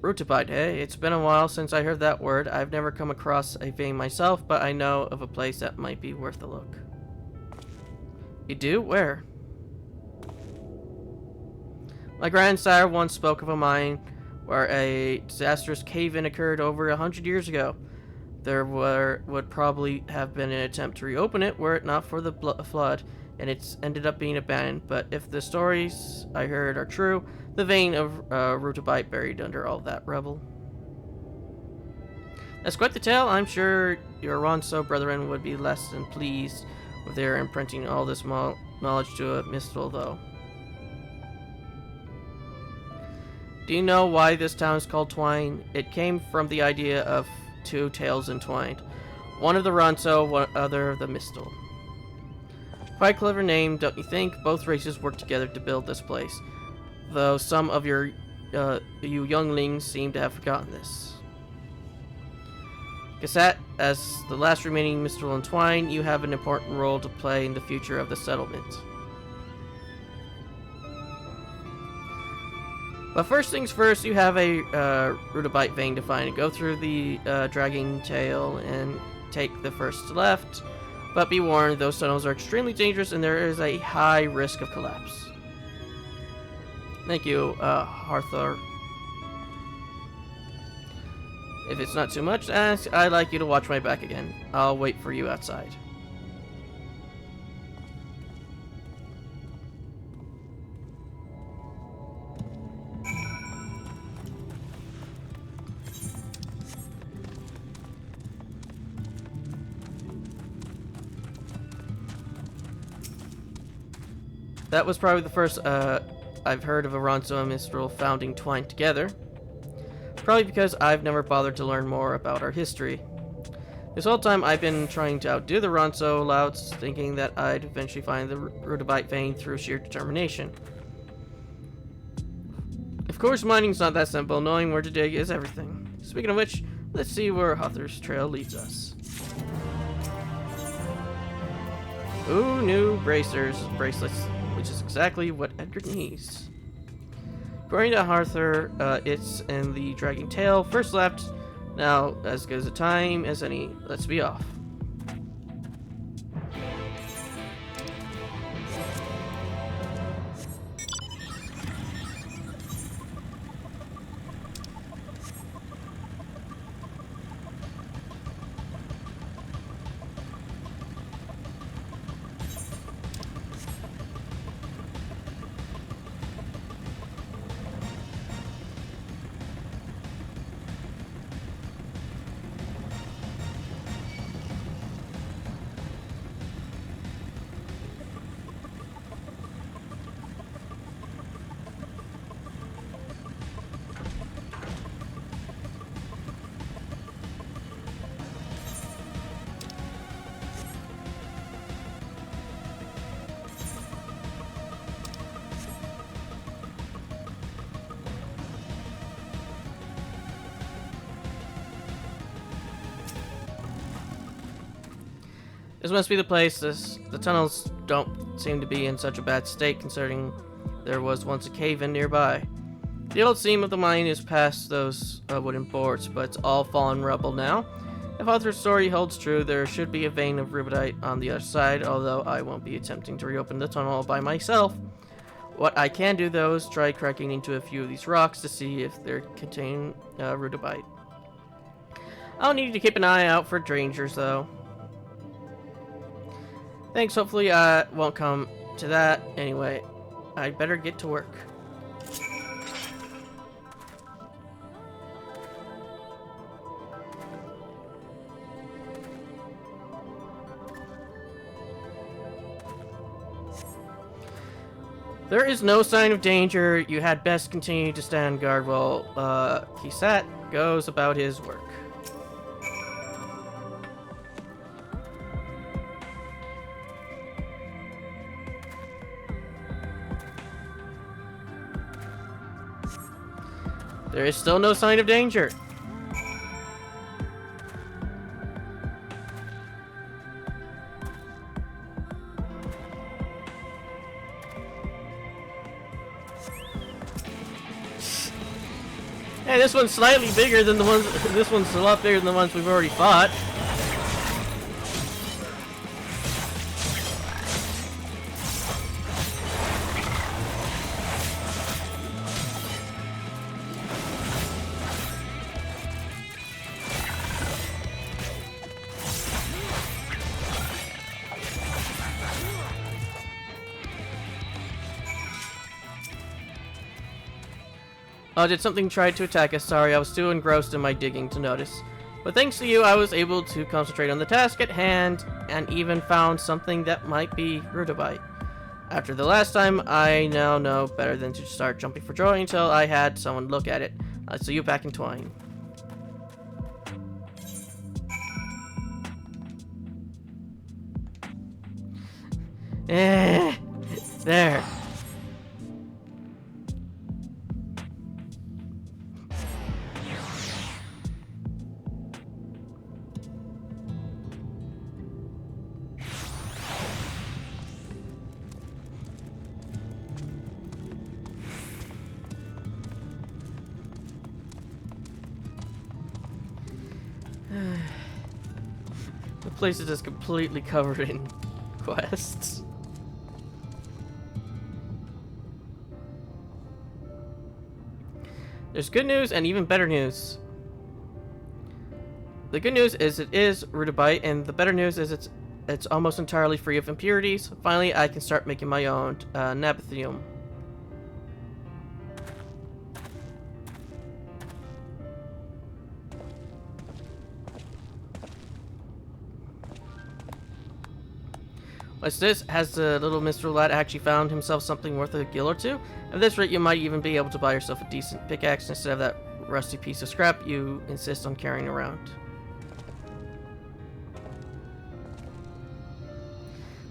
Speaker 1: Rutabyte, hey? It's been a while since I heard that word. I've never come across a vein myself, but I know of a place that might be worth a look. You do? Where? My grandsire once spoke of a mine where a disastrous cave-in occurred over 100 years ago. There would probably have been an attempt to reopen it were it not for the flood, and it's ended up being abandoned. But if the stories I heard are true, the vein of Rutabyte buried under all that rubble. That's quite the tale. I'm sure your Ronso brethren would be less than pleased with their imprinting all this knowledge to a Mistel, though. Do you know why this town is called Twine? It came from the idea of two tales entwined. One of the Ronso, one other of the Mistel. Quite a clever name, don't you think? Both races worked together to build this place, though some of you younglings seem to have forgotten this. Cassette, as the last remaining Mistel in Twine, you have an important role to play in the future of the settlement. But first things first, you have a Rutabyte vein to find. Go through the dragging tail and take the first left. But be warned, those tunnels are extremely dangerous and there is a high risk of collapse. Thank you, Arthur. If it's not too much to ask, I'd like you to watch my back again. I'll wait for you outside. That was probably the first I've heard of a Ronso and Mistral founding Twine together. Probably because I've never bothered to learn more about our history. This whole time I've been trying to outdo the Ronso louts, thinking that I'd eventually find the Rutabyte vein through sheer determination. Of course, mining's not that simple. Knowing where to dig is everything. Speaking of which, let's see where Arthur's trail leads us. Ooh, new bracelets, which is exactly what Edgar needs. According to Arthur, it's in the dragging tail, first left. Now, as good as a time as any, let's be off. This must be the place. The tunnels don't seem to be in such a bad state, considering there was once a cave-in nearby. The old seam of the mine is past those wooden boards, but it's all fallen rubble now. If Arthur's story holds true, there should be a vein of rubidite on the other side, although I won't be attempting to reopen the tunnel all by myself. What I can do, though, is try cracking into a few of these rocks to see if they contain rubidite. I'll need to keep an eye out for dangers, though. Thanks, hopefully I won't come to that. Anyway, I'd better get to work. There is no sign of danger. You had best continue to stand guard while Kisat goes about his work. There is still no sign of danger. Hey, this one's slightly bigger than the ones. This one's a lot bigger than the ones we've already fought. Oh, did something try to attack us? Sorry, I was too engrossed in my digging to notice. But thanks to you, I was able to concentrate on the task at hand, and even found something that might be rudabite. After the last time, I now know better than to start jumping for joy until I had someone look at it. I'll see you back in Twine. There. The place is just completely covered in quests. There's good news and even better news. The good news is it is rudabite, and the better news is it's almost entirely free of impurities. Finally, I can start making my own nabathium. What's this? Has the little Mr. Lad actually found himself something worth a gill or two? At this rate, you might even be able to buy yourself a decent pickaxe instead of that rusty piece of scrap you insist on carrying around.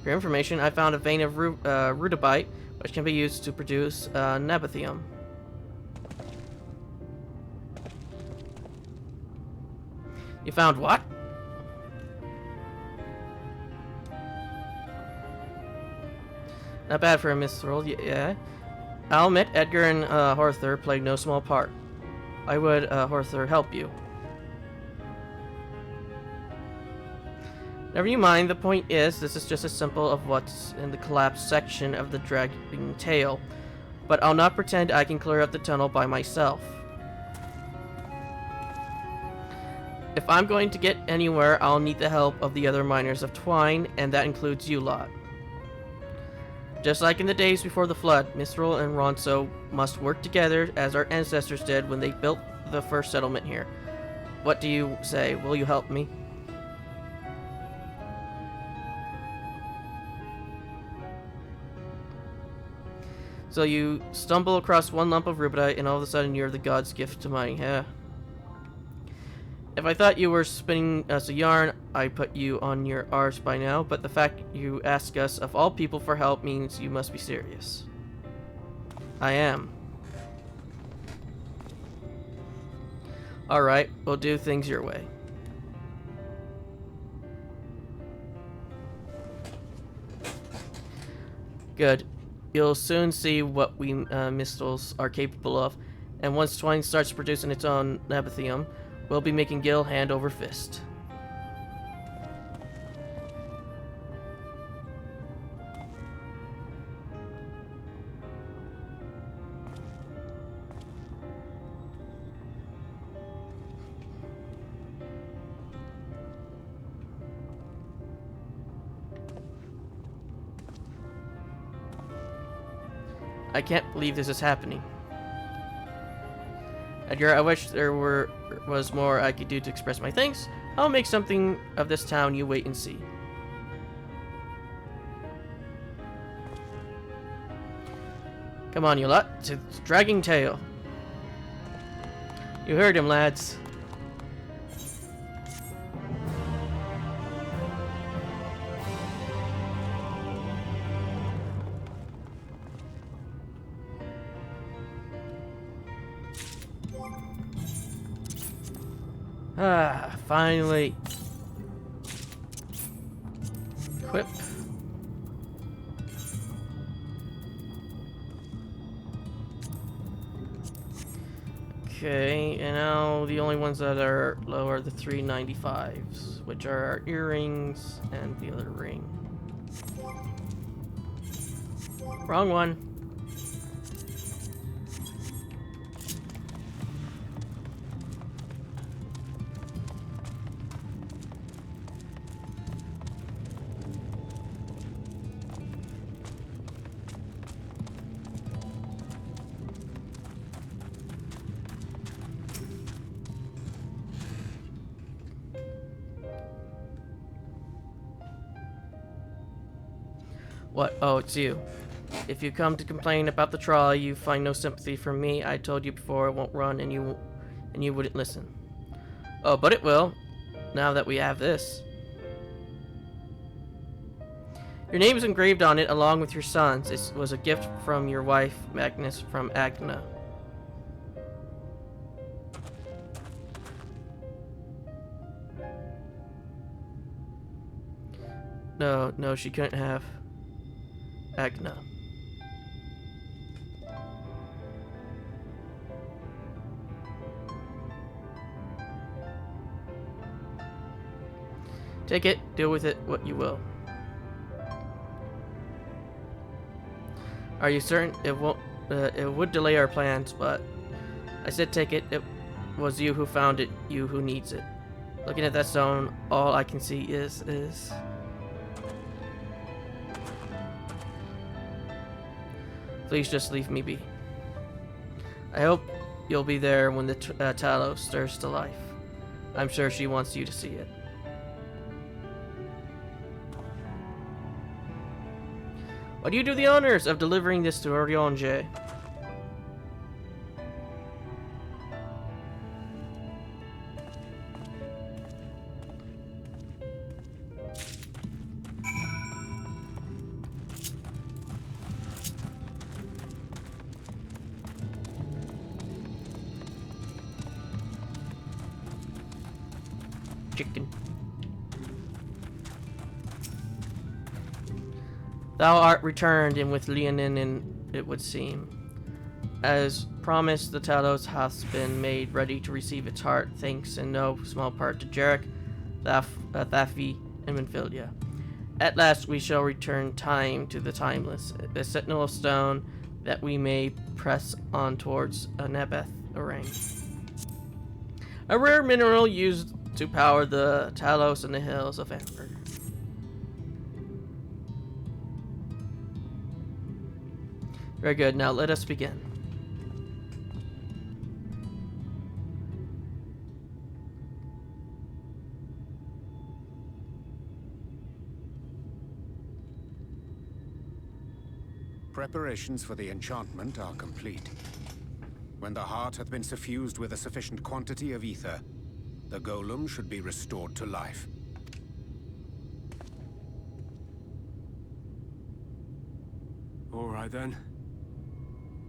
Speaker 1: For your information, I found a vein of rudabite, which can be used to produce nabathium. You found what? Not bad for a mithril, yeah. I'll admit, Edgar and Horther played no small part. Why would Horther help you? Never you mind, the point is, this is just a sample of what's in the collapsed section of the dragging tail. But I'll not pretend I can clear out the tunnel by myself. If I'm going to get anywhere, I'll need the help of the other miners of Twine, and that includes you lot. Just like in the days before the flood, Mithril and Ronso must work together as our ancestors did when they built the first settlement here. What do you say? Will you help me? So you stumble across one lump of rubidite and all of a sudden you're the god's gift to mining, yeah. If I thought you were spinning us a yarn, I'd put you on your arse by now, but the fact you ask us of all people for help means you must be serious. I am. Alright, we'll do things your way. Good. You'll soon see what we Mistles are capable of, and once Twine starts producing its own nabathium, we'll be making Gil hand over fist. I can't believe this is happening. Edgar, I wish there was more I could do to express my thanks. I'll make something of this town, you wait and see. Come on, you lot, to Dragging Tail. You heard him, lads. Ah, finally. Equip. Okay, and now the only ones that are low are the 395s, which are our earrings and the other ring. Wrong one. What? Oh, it's you. If you come to complain about the trolley, you find no sympathy from me. I told you before it won't run, and you wouldn't listen. Oh, but it will. Now that we have this. Your name is engraved on it along with your son's. It was a gift from your wife, Magnus, from Agna. No, she couldn't have. Agna. Take it, deal with it what you will. Are you certain it won't? It would delay our plans, but I said take it. It was you who found it, you who needs it. Looking at that stone, all I can see is. Please just leave me be. I hope you'll be there when the Talos stirs to life. I'm sure she wants you to see it. Why do you do the honors of delivering this to Orionje? Chicken. Thou art returned, and with Leonin, it would seem. As promised, the Talos hath been made ready to receive its heart, thanks in no small part to Jarek, Thafi, and Minfilia. At last we shall return time to the timeless, a sentinel of stone, that we may press on towards a Nebeth Orang. A rare mineral used to power the Talos in the hills of Amber. Very good, now let us begin.
Speaker 7: Preparations for the enchantment are complete. When the heart hath been suffused with a sufficient quantity of ether, the golem should be restored to life.
Speaker 2: All right then.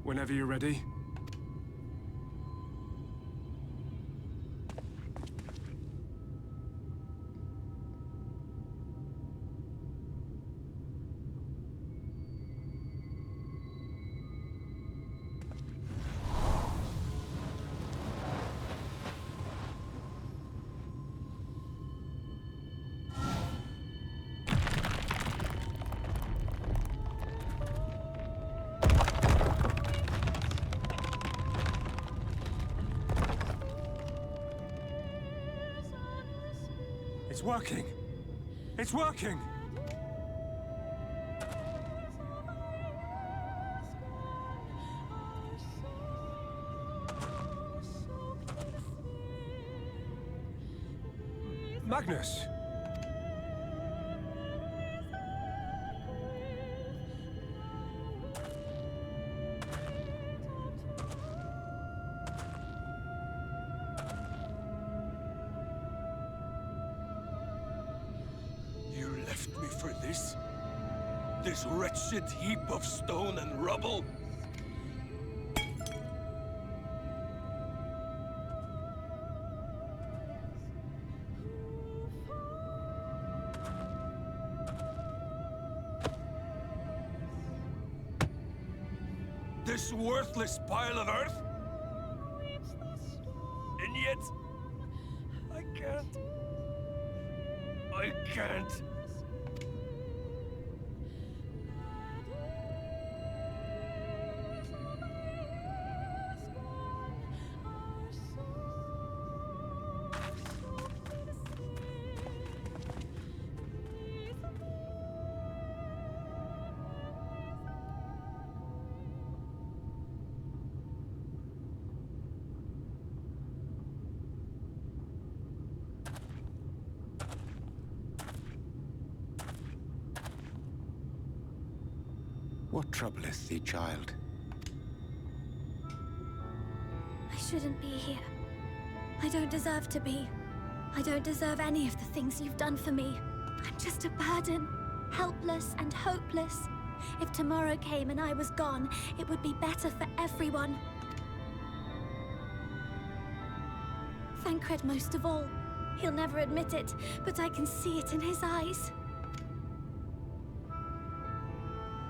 Speaker 2: Whenever you're ready. It's working! It's working! Magnus!
Speaker 4: Left me for this? This wretched heap of stone and rubble? this worthless pile of earth? And yet, I can't. I can't.
Speaker 7: What troubleth thee, child?
Speaker 5: I shouldn't be here. I don't deserve to be. I don't deserve any of the things you've done for me. I'm just a burden, helpless and hopeless. If tomorrow came and I was gone, it would be better for everyone. Thancred most of all. He'll never admit it, but I can see it in his eyes.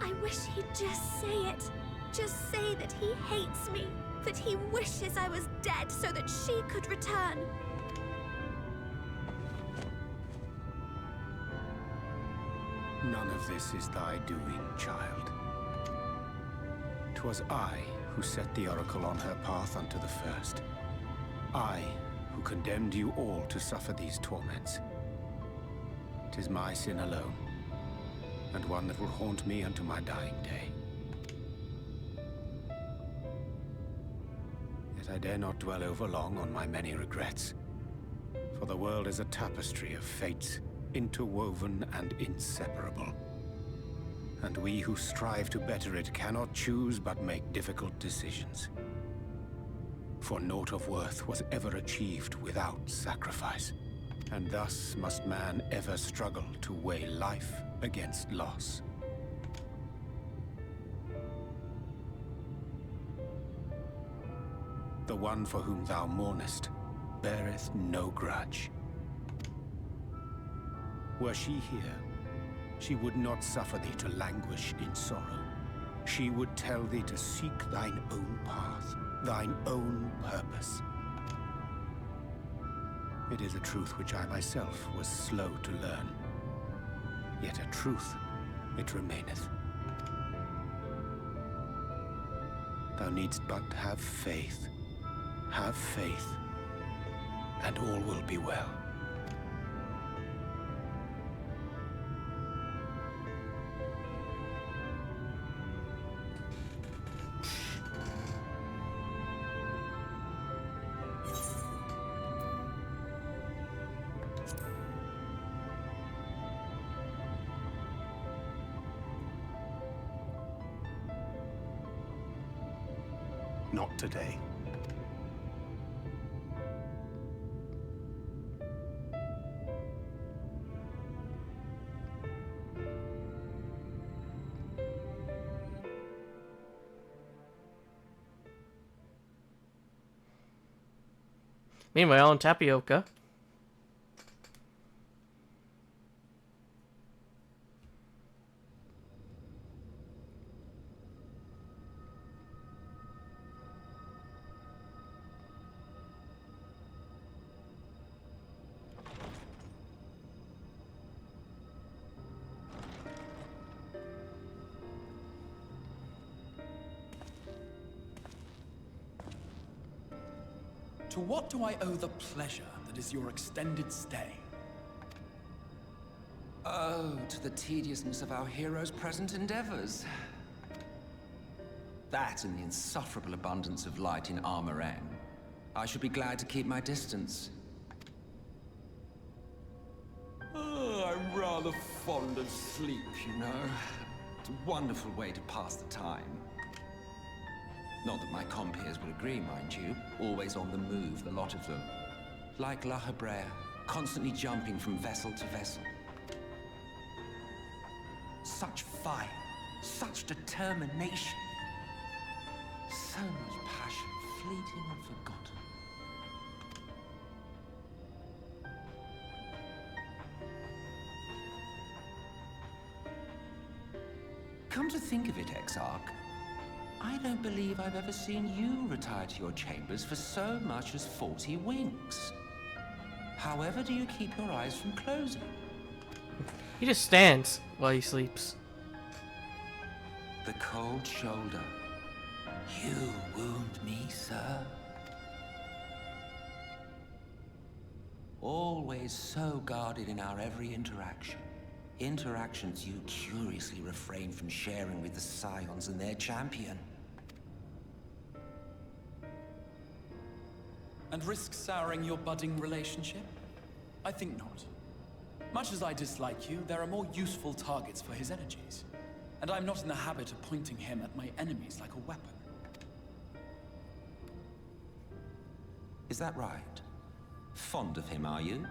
Speaker 5: I wish he'd just say it. Just say that he hates me, that he wishes I was dead so that she could return.
Speaker 7: None of this is thy doing, child. 'Twas I who set the oracle on her path unto the first. I who condemned you all to suffer these torments. 'Tis my sin alone, and one that will haunt me unto my dying day. Yet I dare not dwell over long on my many regrets, for the world is a tapestry of fates, interwoven and inseparable. And we who strive to better it cannot choose but make difficult decisions. For naught of worth was ever achieved without sacrifice, and thus must man ever struggle to weigh life against loss. The one for whom thou mournest beareth no grudge. Were she here, she would not suffer thee to languish in sorrow. She would tell thee to seek thine own path, thine own purpose. It is a truth which I myself was slow to learn. Yet a truth it remaineth. Thou needst but have faith, and all will be well.
Speaker 3: Not today.
Speaker 1: Meanwhile, in Tapioca.
Speaker 8: To what do I owe the pleasure that is your extended stay?
Speaker 9: Oh, to the tediousness of our hero's present endeavors. That and the insufferable abundance of light in Armorang. I should be glad to keep my distance. Oh, I'm rather fond of sleep, you know. It's a wonderful way to pass the time. Not that my compeers will agree, mind you. Always on the move, the lot of them. Like La Hebrea, constantly jumping from vessel to vessel. Such fire, such determination. So much passion, fleeting and forgotten. Come to think of it, Exarch, I don't believe I've ever seen you retire to your chambers for so much as 40 winks. However do you keep your eyes from closing?
Speaker 1: He just stands while he sleeps.
Speaker 9: The cold shoulder. You wound me, sir. Always so guarded in our every interaction. Interactions you curiously refrain from sharing with the Scions and their champion.
Speaker 8: And risk souring your budding relationship? I think not. Much as I dislike you, there are more useful targets for his energies. And I'm not in the habit of pointing him at my enemies like a weapon.
Speaker 9: Is that right? Fond of him, are you?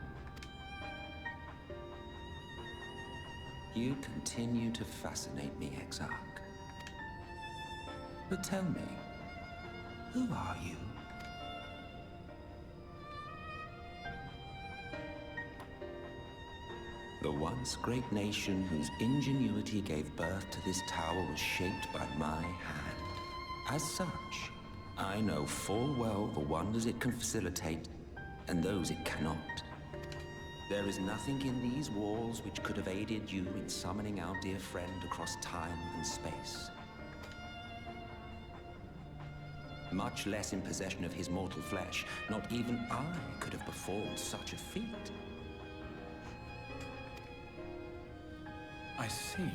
Speaker 9: You continue to fascinate me, Exarch. But tell me, who are you? The once great nation whose ingenuity gave birth to this tower was shaped by my hand. As such, I know full well the wonders it can facilitate and those it cannot. There is nothing in these walls which could have aided you in summoning our dear friend across time and space. Much less in possession of his mortal flesh, not even I could have performed such a feat.
Speaker 8: I see.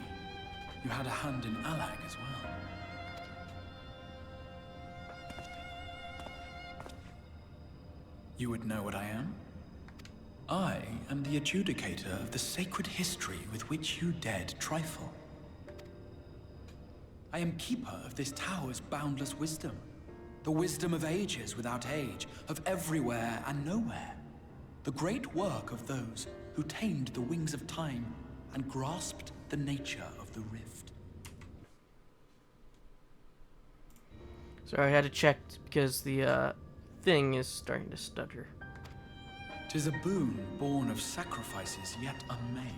Speaker 8: You had a hand in Allag as well. You would know what I am? I am the adjudicator of the sacred history with which you dared trifle. I am keeper of this tower's boundless wisdom. The wisdom of ages without age, of everywhere and nowhere. The great work of those who tamed the wings of time and grasped the nature of the rift.
Speaker 1: Sorry, I had to check because the thing is starting to stutter.
Speaker 8: 'Tis a boon born of sacrifices yet unmade.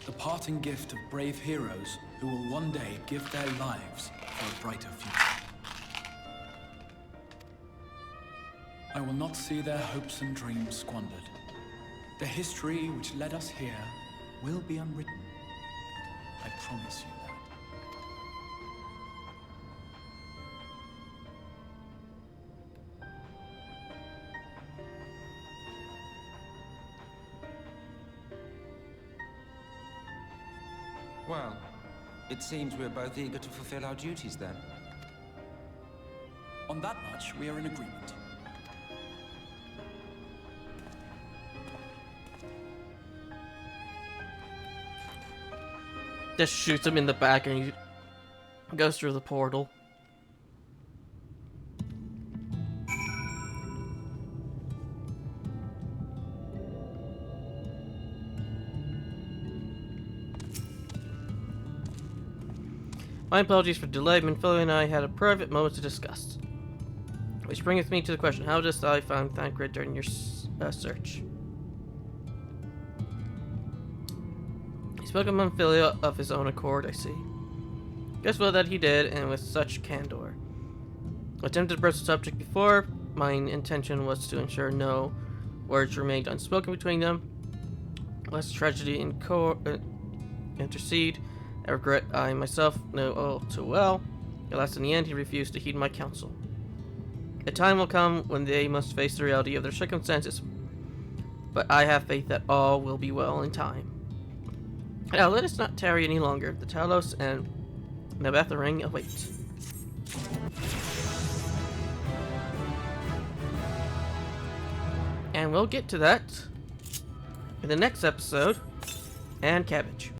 Speaker 8: The parting gift of brave heroes who will one day give their lives for a brighter future. I will not see their hopes and dreams squandered. The history which led us here will be unwritten. I promise you that.
Speaker 9: Well, it seems we're both eager to fulfill our duties then.
Speaker 8: On that much, we are in agreement.
Speaker 1: Just shoots him in the back and he goes through the portal. My apologies for delay. Minfilia and I had a private moment to discuss. Which bringeth me to the question, how dost thou find Thancred during your search? He spoke of Minfilia of his own accord, I see. Guess well that he did, and with such candor. Attempted to broach the subject before, my intention was to ensure no words remained unspoken between them, lest tragedy intercede. I regret I myself know all too well. Alas, in the end, he refused to heed my counsel. A time will come when they must face the reality of their circumstances, but I have faith that all will be well in time. Now, let us not tarry any longer. The Talos and Nabathering await. And we'll get to that in the next episode. And cabbage.